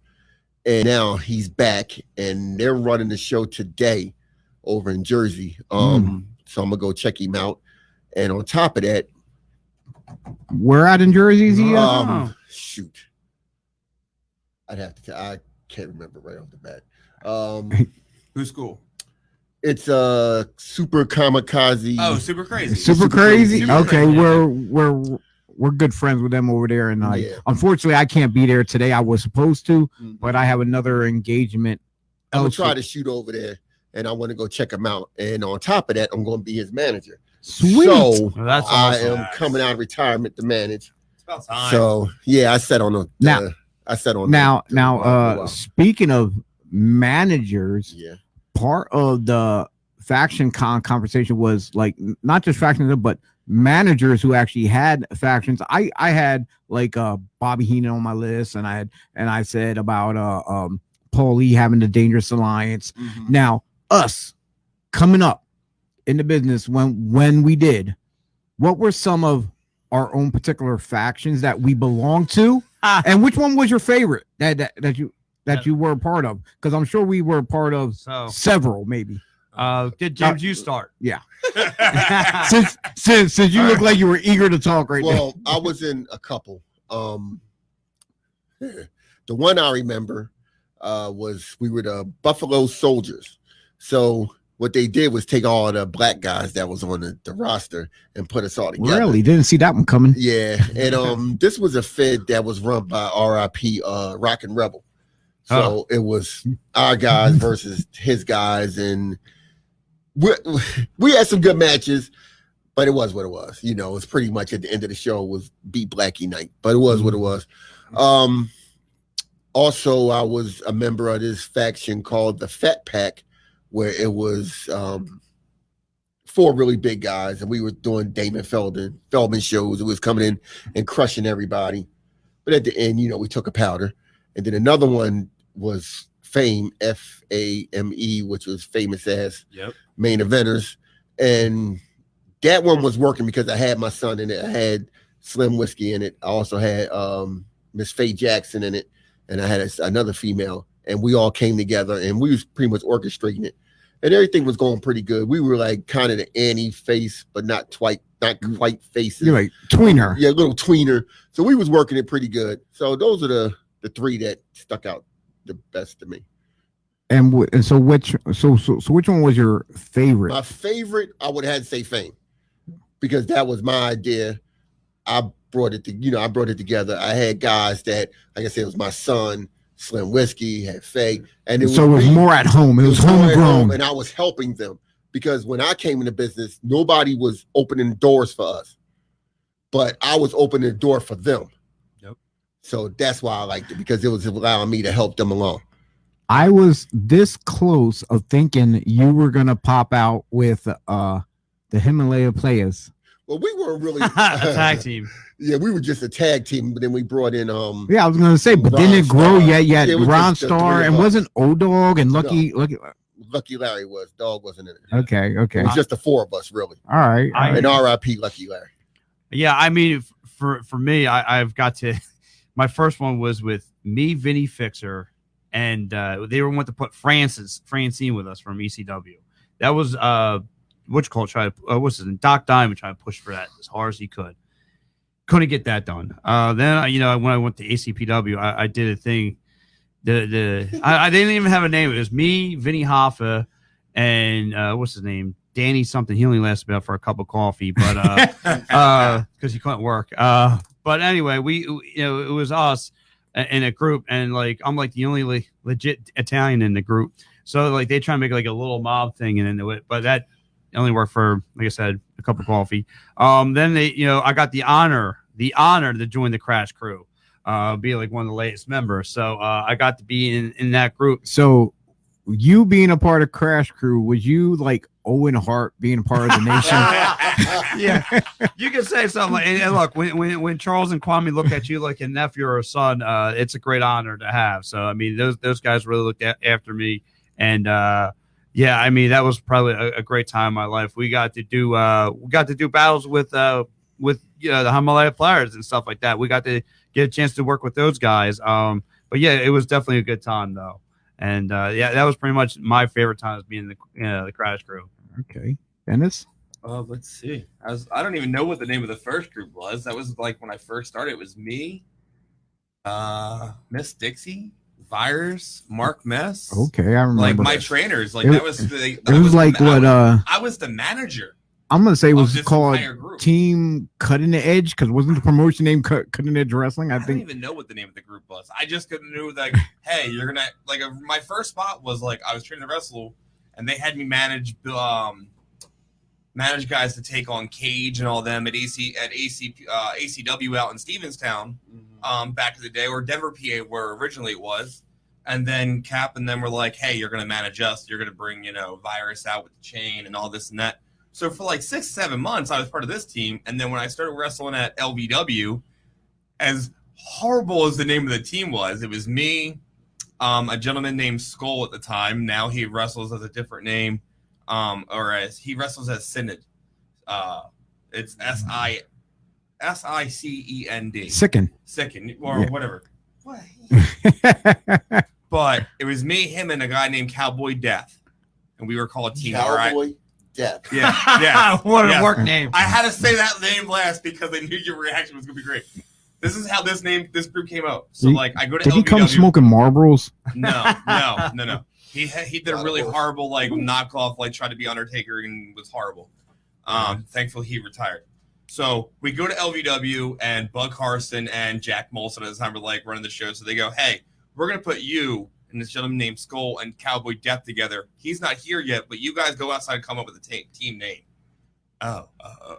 and now he's back, and they're running the show today over in Jersey. So I'm gonna go check him out. And on top of that, Where at in Jersey is he? shoot, I can't remember right off the bat. Who's cool? It's Super Kamikaze. Oh, super crazy. Super crazy. Super Okay, crazy. we're good friends with them over there, and Yeah. unfortunately I can't be there today. I was supposed to, Mhm. but I have another engagement. I'm gonna try to shoot over there, and I want to go check him out. And on top of that, I'm going to be his manager. Sweet. So Well, that's I awesome. am coming out of retirement to manage. It's about time. So yeah, I sat on Now, speaking of managers, yeah. part of the faction conversation was like not just factions, but managers who actually had factions. I had like Bobby Heenan on my list, and I said about Paul Lee having the Dangerous Alliance. Mhm. Now, us coming up in the business when we did, what were some of our own particular factions that we belonged to, and which one was your favorite that you were a part of? Because I'm sure we were a part of So, several, maybe. did James you start? Yeah. since you look like you were eager to talk right now. Well, I was in a couple. The one I remember was we were the Buffalo Soldiers. So what they did was take all the black guys that was on the roster and put us all together. Really didn't see that one coming. Yeah, and this was a fed that was run by RIP Rock and Rebel. So it was our guys versus his guys, and we had some good matches, but it was what it was. You know, it's pretty much at the end of the show was beat Blackie night, but it was what it was. Also, I was a member of this faction called the Fat Pack, where it was 4 really big guys, and we were doing Damon Feldman shows. It was coming in and crushing everybody. But at the end, you know, we took a powder. And then another one was Fame, F-A-M-E, which was famous as main eventers. And that one was working because I had my son in it. I had Slim Whiskey in it. I also had Miss Faye Jackson in it. And I had another female. And we all came together, and we was pretty much orchestrating it. And everything was going pretty good. We were like kind of the Annie face, but not quite faces. You're like tweener. Yeah, a little tweener. So we was working it pretty good. So those are the 3 that stuck out the best to me. And so which one was your favorite? My favorite, I would have to say Fame, because that was my idea. I brought it together. I had guys that, like I said, it was my son, Slim Whiskey, had Faye, and it was more at home. It was homegrown, and I was helping them because when I came into business, nobody was opening doors for us, but I was opening the door for them. Yep. So that's why I liked it, because it was allowing me to help them along. I was this close of thinking you were gonna pop out with the Himalaya Players. Well, we weren't really A tag team. Yeah, we were just a tag team, but then we brought in yeah, I was gonna say, but didn't it grow yet? Yeah, Ron just the Star, 3 of and us. wasn't O-Dog and Lucky. Lucky Larry was. Dog wasn't in it. Okay. It was just the 4 of us, really. All right. And R.I.P. Lucky Larry. Yeah, I mean, for me, I've got to. My first one was with me, Vinny Fixer, and they were want to put Francine with us from ECW. That was what's his name? Doc Diamond trying to push for that as hard as he could. Couldn't get that done. Then when I went to ACPW, I did a thing. I didn't even have a name. It was me, Vinny Hoffa, and what's his name? Danny something. He only lasted about for a cup of coffee, but because he couldn't work. But anyway, it was us in a group, and like I'm like the only legit Italian in the group. So like they try to make like a little mob thing and into it, but that only worked for, like I said, a cup of coffee. Then I got the honor to join the Crash Crew, be like one of the latest members. So I got to be in that group. So you being a part of Crash Crew, was you like Owen Hart being a part of the nation? Yeah, you can say something. And look, when Charles and Kwame look at you like a nephew or a son, it's a great honor to have. So I mean, those guys really looked after me, and Yeah, I mean that was probably a great time in my life. We got to do battles with the Himalaya players and stuff like that. We got to get a chance to work with those guys. But yeah, it was definitely a good time though. And yeah, that was pretty much my favorite time as being the Crash Crew. Okay, Dennis. Let's see. I don't even know what the name of the first group was. That was like when I first started. It was me, Miss Dixie, Virus, Mark Mess. Okay, I remember. Like my trainers. Like that was the. It was like what? I was the manager. I'm gonna say it was called group. Team Cutting the Edge because wasn't the promotion name Cutting Edge Wrestling? I don't even know what the name of the group was. I just knew like, hey, you're gonna like. My first spot was like I was training to wrestle, and they had me manage guys to take on Cage and all them at ACW out in Stevenstown back in the day, or Denver, PA, where originally it was. And then Cap and them were like, hey, you're going to manage us. You're going to bring, Virus out with the chain and all this and that. So for like 6-7 months, I was part of this team. And then when I started wrestling at LVW, as horrible as the name of the team was, it was me, a gentleman named Skull at the time. Now he wrestles as a different name. Or as he wrestles as Synod. It's SICEND. Sicken or whatever. What? But it was me, him, and a guy named Cowboy Death, and we were called Team Cowboy Death. Yeah. What a work name. I had to say that name last because I knew your reaction was gonna be great. This is how this group came out. So like I go to did LVW. he come smoking Marlboros? No. He did a really horrible like knockoff, like tried to be Undertaker and was horrible. Thankfully he retired. So we go to LVW and Bug Carson and Jack Molson at the time were like running the show. So they go, hey, we're gonna put you and this gentleman named Skull and Cowboy Death together. He's not here yet, but you guys go outside and come up with a team name.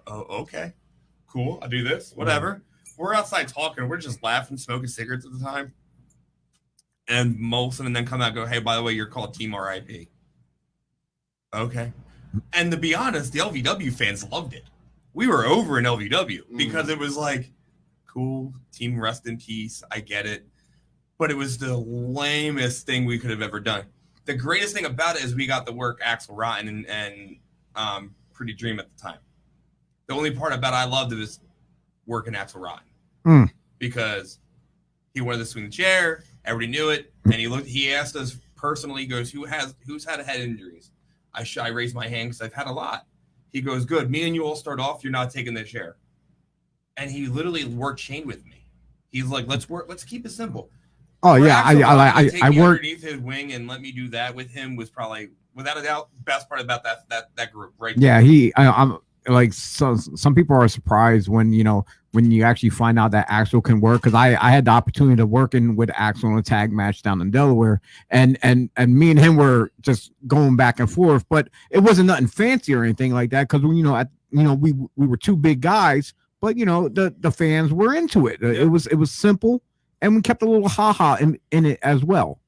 Okay, cool. I'll do this. Whatever. We're outside talking. We're just laughing, smoking cigarettes at the time. And Molson and then come out and go, hey, by the way, you're called Team RIP. Okay. And to be honest, the LVW fans loved it. We were over in LVW because it was like, cool, team rest in peace. I get it. But it was the lamest thing we could have ever done. The greatest thing about it is we got to work Axel Rotten and Pretty Dream at the time. The only part about I loved it was working Axel Rotten because he wanted to swing the chair. Everybody knew it, and he asked us personally. He goes, "Who's had head injuries?" I raised my hand because I've had a lot. He goes, "Good. Me and you all start off. You're not taking the chair." And he literally worked chain with me. He's like, "Let's work. Let's keep it simple." Oh yeah, I worked underneath his wing and let me do that with him was probably without a doubt best part about that group, right? Yeah, I'm like some people are surprised when you actually find out that Axel can work because I had the opportunity to working with Axel in a tag match down in Delaware and me and him were just going back and forth, but it wasn't nothing fancy or anything like that because we were two big guys, but the fans were into it. It was simple and we kept a little haha in it as well.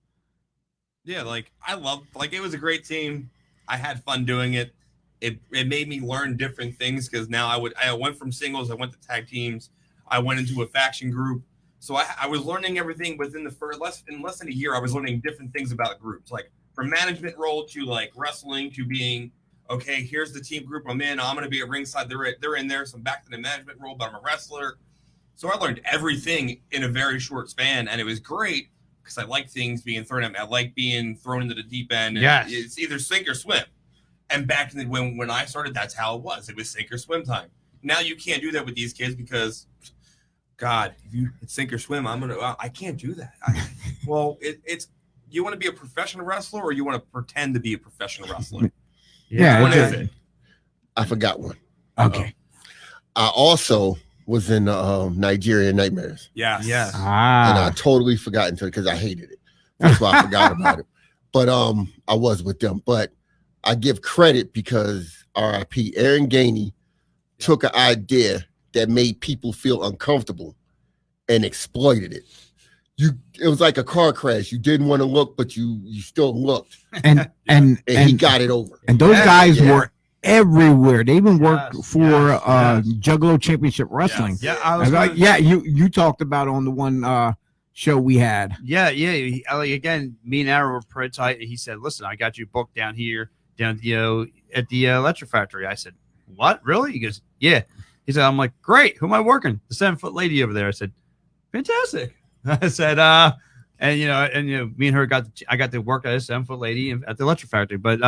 Yeah, like I loved it was a great team. I had fun doing it. It made me learn different things because now I went from singles, I went to tag teams, I went into a faction group. So I was learning everything within in less than a year. I was learning different things about groups, like from management role to like wrestling to being okay. Here's the team group I'm in. I'm going to be at ringside. They're in there. So I'm back to the management role, but I'm a wrestler. So I learned everything in a very short span, and it was great because I like things being thrown at me. I like being thrown into the deep end. Yes. It's either sink or swim. And back in when I started, that's how it was. It was sink or swim time. Now you can't do that with these kids because, God, if it's sink or swim, I can't do that. It's you want to be a professional wrestler or you want to pretend to be a professional wrestler? Yeah. What is it? I forgot one. Okay. I also was in Nigeria Nightmares. Yes. And I totally forgot until because I hated it. That's why I forgot about it. But I was with them. But I give credit because RIP Aaron Gainey took an idea that made people feel uncomfortable and exploited it. It was like a car crash. You didn't want to look, but you still looked. And he got it over. And those guys were everywhere. They even worked for Juggalo Championship Wrestling. Yeah, I was you talked about on the one show we had. Yeah. Like, again, me and Aaron were pretty tight. He said, "Listen, I got you booked down here, at the Electric Factory." I said, "What? Really?" He goes, "Yeah." He said, "I'm like, great. Who am I working?" The 7-foot lady over there. I said, "Fantastic." I said, me and her I got to work as a 7-foot lady at the Electric Factory. But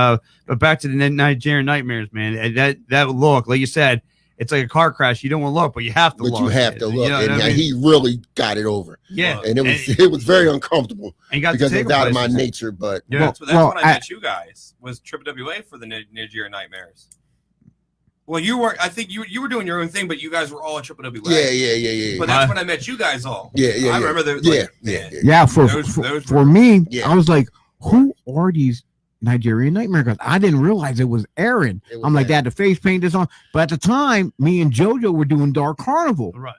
back to the Nigerian Nightmares, man. And that look, like you said, it's like a car crash. You don't want to look, but you have to look. But you have to look. You know and what I mean? he really got it over. Yeah. And it was very uncomfortable because it was out of my nature. But yeah. That's when I met you guys, was WWA for the Nigerian Nightmares. Well, you were. I think you were doing your own thing, but you guys were all at WWA. Yeah. But that's when I met you guys all. Yeah. I remember there. Yeah, those for me, I was like, who are these Nigerian Nightmare guys? I didn't realize it was Aaron. I'm like, they had the face paint this on. But at the time, me and JoJo were doing Dark Carnival. Right.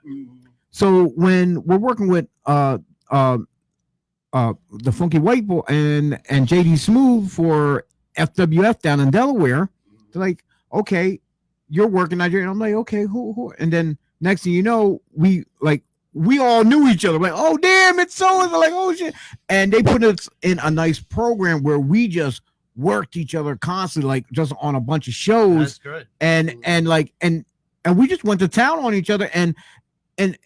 So when we're working with the Funky White Boy and JD Smooth for FWF down in Delaware, they're like, okay, you're working Nigerian. I'm like, okay, who? And then next thing you know, we all knew each other. Like, oh damn, it's so. Like, oh shit. And they put us in a nice program where we just worked each other constantly, like just on a bunch of shows. That's good. And we just went to town on each other. And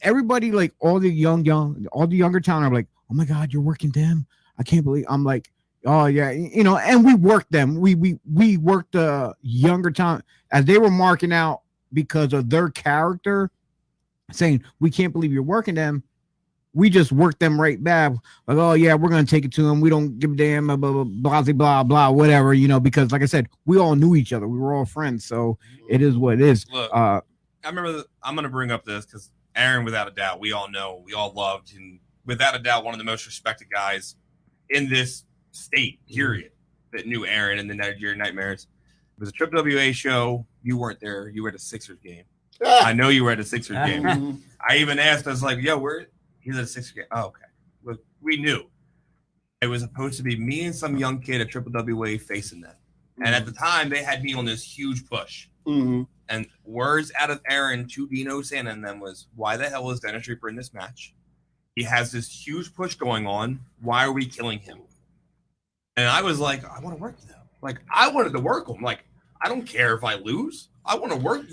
everybody, like all the younger town are like, oh my God, you're working them. I can't believe. I'm like, oh yeah, and we worked them. We worked the younger town as they were marking out because of their character, saying we can't believe you're working them. We just worked them right back. Like, oh yeah, we're gonna take it to them. We don't give a damn, blah blah blah, whatever, because like I said, we all knew each other. We were all friends, so it is what it is. Look, I remember. I'm gonna bring up this because Aaron, without a doubt, we all know, we all loved, and without a doubt, one of the most respected guys in this state, period, that knew Aaron and the Nigerian Nightmares. It was a WWA show. You weren't there. You were at a Sixers game. I know you were at a Sixers game. I even asked, I was like, yo, he's at a Sixers game. Oh, okay. Well, we knew. It was supposed to be me and some young kid at WWA facing them. And at the time, they had me on this huge push. And words out of Aaron to Dino Santa and them was, why the hell is Dennis Reaper in this match? He has this huge push going on. Why are we killing him? And I was like, I want to work them. Like, I wanted to work them. Like, I don't care if I lose. I want to work.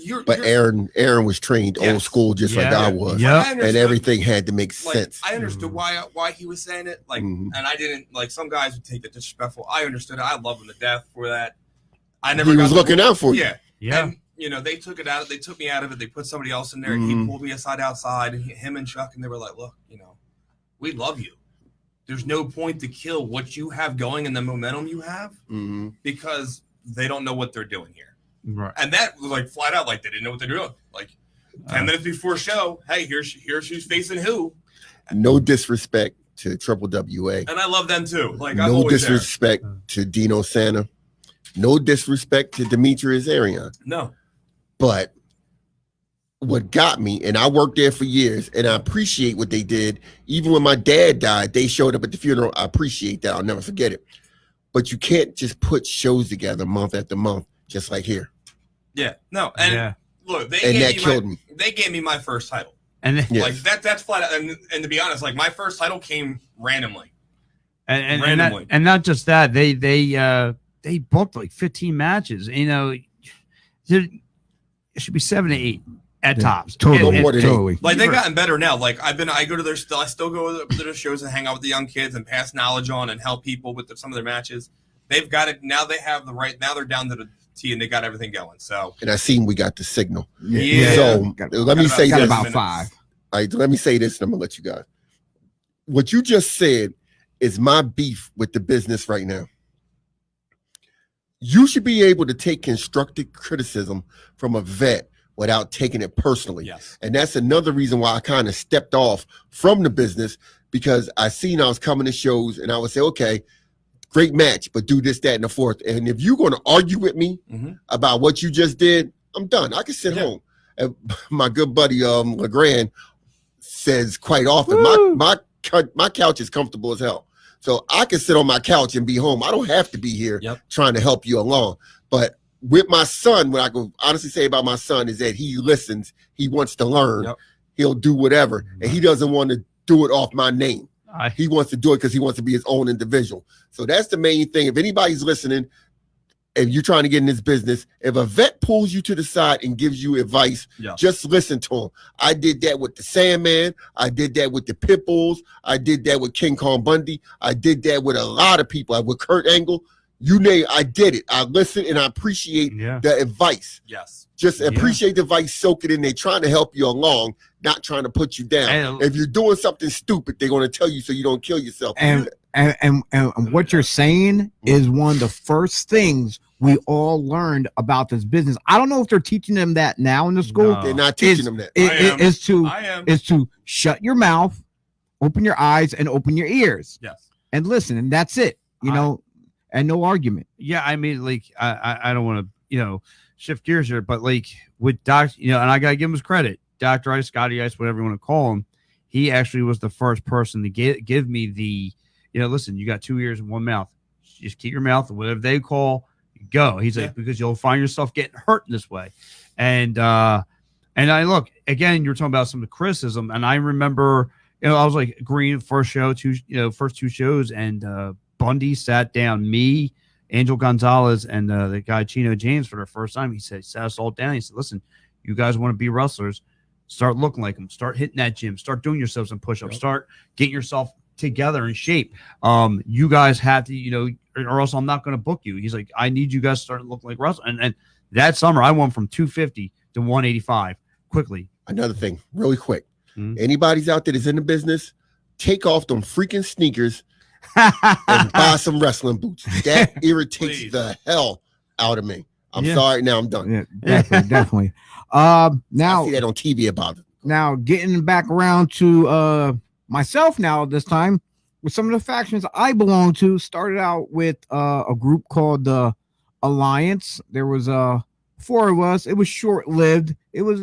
Aaron was trained old school, just like I was. Yeah. And everything had to make sense. I understood why he was saying it. Like, and I didn't, like, some guys would take it disrespectful. I understood it. I love him to death for that. He was looking out for you. Yeah. And, they took it out. They took me out of it. They put somebody else in there. And he pulled me aside outside, and him and Chuck, and they were like, look, we love you. There's no point to kill what you have going and the momentum you have because they don't know what they're doing here. Right. And that was like flat out, like they didn't know what they're doing. Like 10 minutes before show, hey, here's who's facing who. No disrespect to Triple WA. And I love them too. Like no disrespect to Dino Santa. No disrespect to Demetrius Arion. No. But what got me, and I worked there for years, and I appreciate what they did. Even when my dad died, they showed up at the funeral. I appreciate that. I'll never forget it. But you can't just put shows together month after month, just like here. Yeah. No. And look, they gave me my first title. And then, like that's flat out. And to be honest, like my first title came randomly. And not just that, they booked like 15 matches. It should be 7 to 8. At tops, totally. Like they've gotten better now. Like I go to I still go to their shows and hang out with the young kids and pass knowledge on and help people with some of their matches. They've got it now. They have the right now. They're down to the T and they got everything going. So and I seen we got the signal. Yeah. So let me say this. About 5. Let me say this, and I'm gonna let you guys. What you just said is my beef with the business right now. You should be able to take constructive criticism from a vet without taking it personally. Yes. And that's another reason why I kind of stepped off from the business, because I was coming to shows and I would say, okay, great match, but do this, that, and the fourth. And if you're going to argue with me about what you just did, I'm done. I can sit home. And my good buddy LeGrand says quite often, my couch is comfortable as hell. So I can sit on my couch and be home. I don't have to be here trying to help you along. But with my son, what I can honestly say about my son is that he listens. He wants to learn. He'll do whatever. And he doesn't want to do it off my name. He wants to do it because he wants to be his own individual. So that's the main thing. If anybody's listening, if you're trying to get in this business, if a vet pulls you to the side and gives you advice, just listen to him. I did that with the Sandman. I did that with the Pitbulls. I did that with King Kong Bundy. I did that with a lot of people. With Kurt Angle. You name, I did it. I listen and I appreciate the advice. Yes. Just appreciate the advice, soak it in. They're trying to help you along, not trying to put you down. If you're doing something stupid, they're going to tell you so you don't kill yourself. And what you're saying is one of the first things we all learned about this business. I don't know if they're teaching them that now in the school. No. They're not teaching them that. Is to shut your mouth, open your eyes, and open your ears. Yes. And listen, and that's it. You know. And no argument. Yeah, I mean, like, I don't want to, shift gears here, but like with Doc, and I gotta give him his credit, Dr. Ice, Scotty Ice, whatever you want to call him, he actually was the first person to give me the, listen, you got 2 ears and one mouth. Just keep your mouth, whatever they call, go. He's like, because you'll find yourself getting hurt in this way. And I look, again, you were talking about some of the criticism, and I remember, I was like agreeing first two shows, and Bundy sat down, me, Angel Gonzalez, and the guy Chino James for the first time. He sat us all down. He said, listen, you guys want to be wrestlers, start looking like them, start hitting that gym, start doing yourselves some push-ups, start getting yourself together in shape. You guys have to, or else I'm not going to book you. He's like, I need you guys to start looking like wrestlers. And that summer, I went from 250 to 185 quickly. Another thing, really quick. Anybody's out there that's in the business, take off them freaking sneakers and buy some wrestling boots. That irritates the hell out of me. I'm sorry. Now I'm done. Yeah, definitely. Now I see that on TV about it. Now getting back around to myself now this time with some of the factions I belong to. Started out with a group called the Alliance. There was 4 of us. It was short lived. It was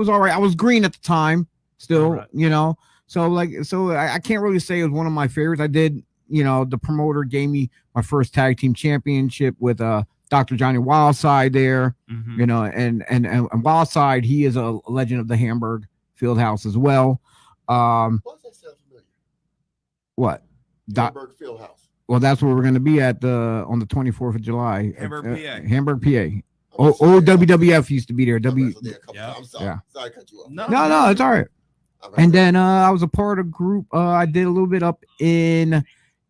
all right. I was green at the time, still, So I can't really say it was one of my favorites. I did, the promoter gave me my first tag team championship with Dr. Johnny Wildside there, and Wildside, he is a legend of the Hamburg Fieldhouse as well. What's that sound familiar? What? Hamburg Fieldhouse. Well, that's where we're going to be at on the 24th of July. Hamburg, PA. Hamburg, PA. WWF used to be there. I'm sorry. Yeah. Sorry to cut you off. No, it's all right. And then I was a part of a group. I did a little bit up in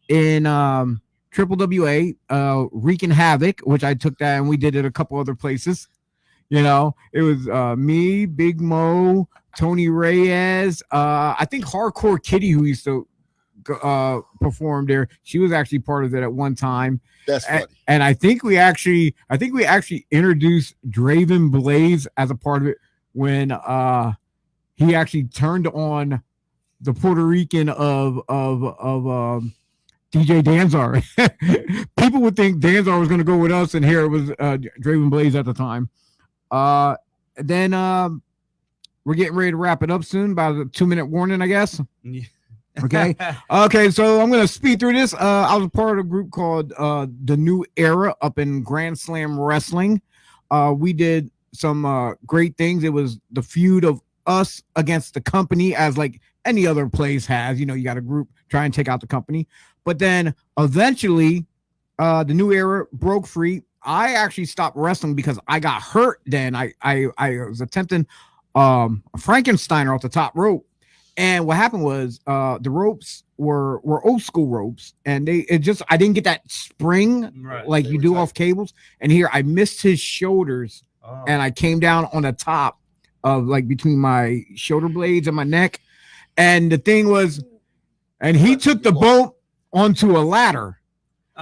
Triple WA, Wreaking Havoc, which I took that and we did it a couple other places. It was me, Big Mo, Tony Reyes. I think Hardcore Kitty, who used to perform there, she was actually part of it at one time. That's funny. And I think we actually introduced Draven Blaze as a part of it when he actually turned on the Puerto Rican of DJ Danzar. People would think Danzar was going to go with us, and here it was Draven Blaze at the time. Then we're getting ready to wrap it up soon, about a 2-minute warning, I guess. Okay. Okay, so I'm going to speed through this. I was a part of a group called The New Era up in Grand Slam Wrestling. We did some great things. It was the feud of us against the company, as like any other place has. You got a group try and take out the company. But then eventually the New Era broke free. I actually stopped wrestling because I got hurt then. I was attempting a Frankensteiner off the top rope. And what happened was the ropes were old school ropes, and I didn't get that spring like you do off cables. And here I missed his shoulders, and I came down on the top of like between my shoulder blades and my neck. And the thing was, and he took the boat onto a ladder.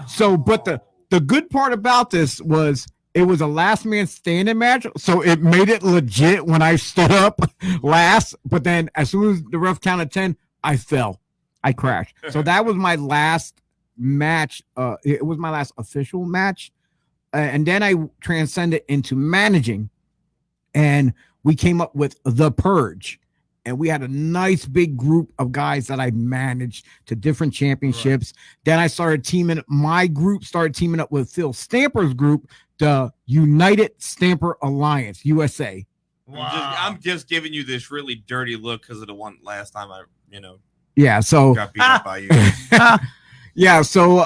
So, but the good part about this was it was a last man standing match, so it made it legit when I stood up last. But then as soon as the ref counted 10, I fell. I crashed. So that was my last match. It was my last official match. And then I transcended into managing. And we came up with The Purge. And we had a nice big group of guys that I managed to different championships. Right. Then I started my group started teaming up with Phil Stamper's group, the United Stamper Alliance, USA. Wow. I'm just giving you this really dirty look because of the one last time Yeah, so Got beat up by you. yeah, so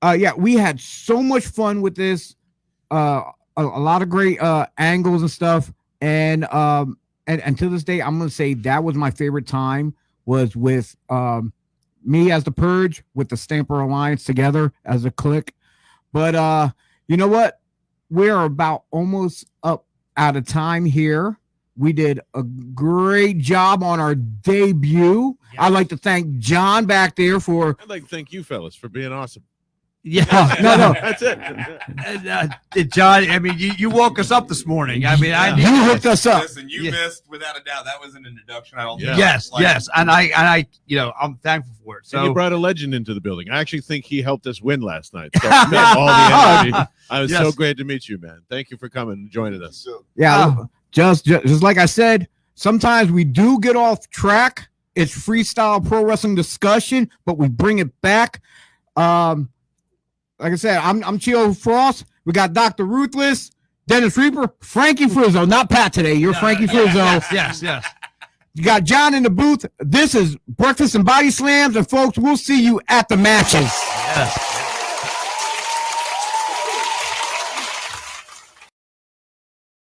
yeah, we had so much fun with this. A lot of great angles and stuff. And to this day, I'm gonna say that was my favorite time was with me as the Purge with the Stamper Alliance together as a clique. But you know what? We're about almost up out of time here. We did a great job on our debut. Yes. I'd like to thank John back there for. I'd like to thank you fellas for being awesome. Yeah. No. That's it. And, John, I mean, you woke us up this morning. I mean, I You hooked us up. Listen, you Yeah. missed without a doubt. That was an introduction. I don't Yeah. think. Yes, Like, yes, and I, I'm thankful for it. And you So brought a legend into the building. I actually think he helped us win last night. So I met all the energy. I was so Yes. glad to meet you, man. Thank you for coming and joining us. Yeah, just like I said, sometimes we do get off track. It's freestyle pro wrestling discussion, but we bring it back. Like I said, I'm Chio Frost. We got Dr. Ruthless, Dennis Reaper, Frankie Frizzo. Not Pat today. You're Frankie Frizzo. yes. You got John in the booth. This is Breakfast and Body Slams, and folks, we'll see you at the matches. Yes.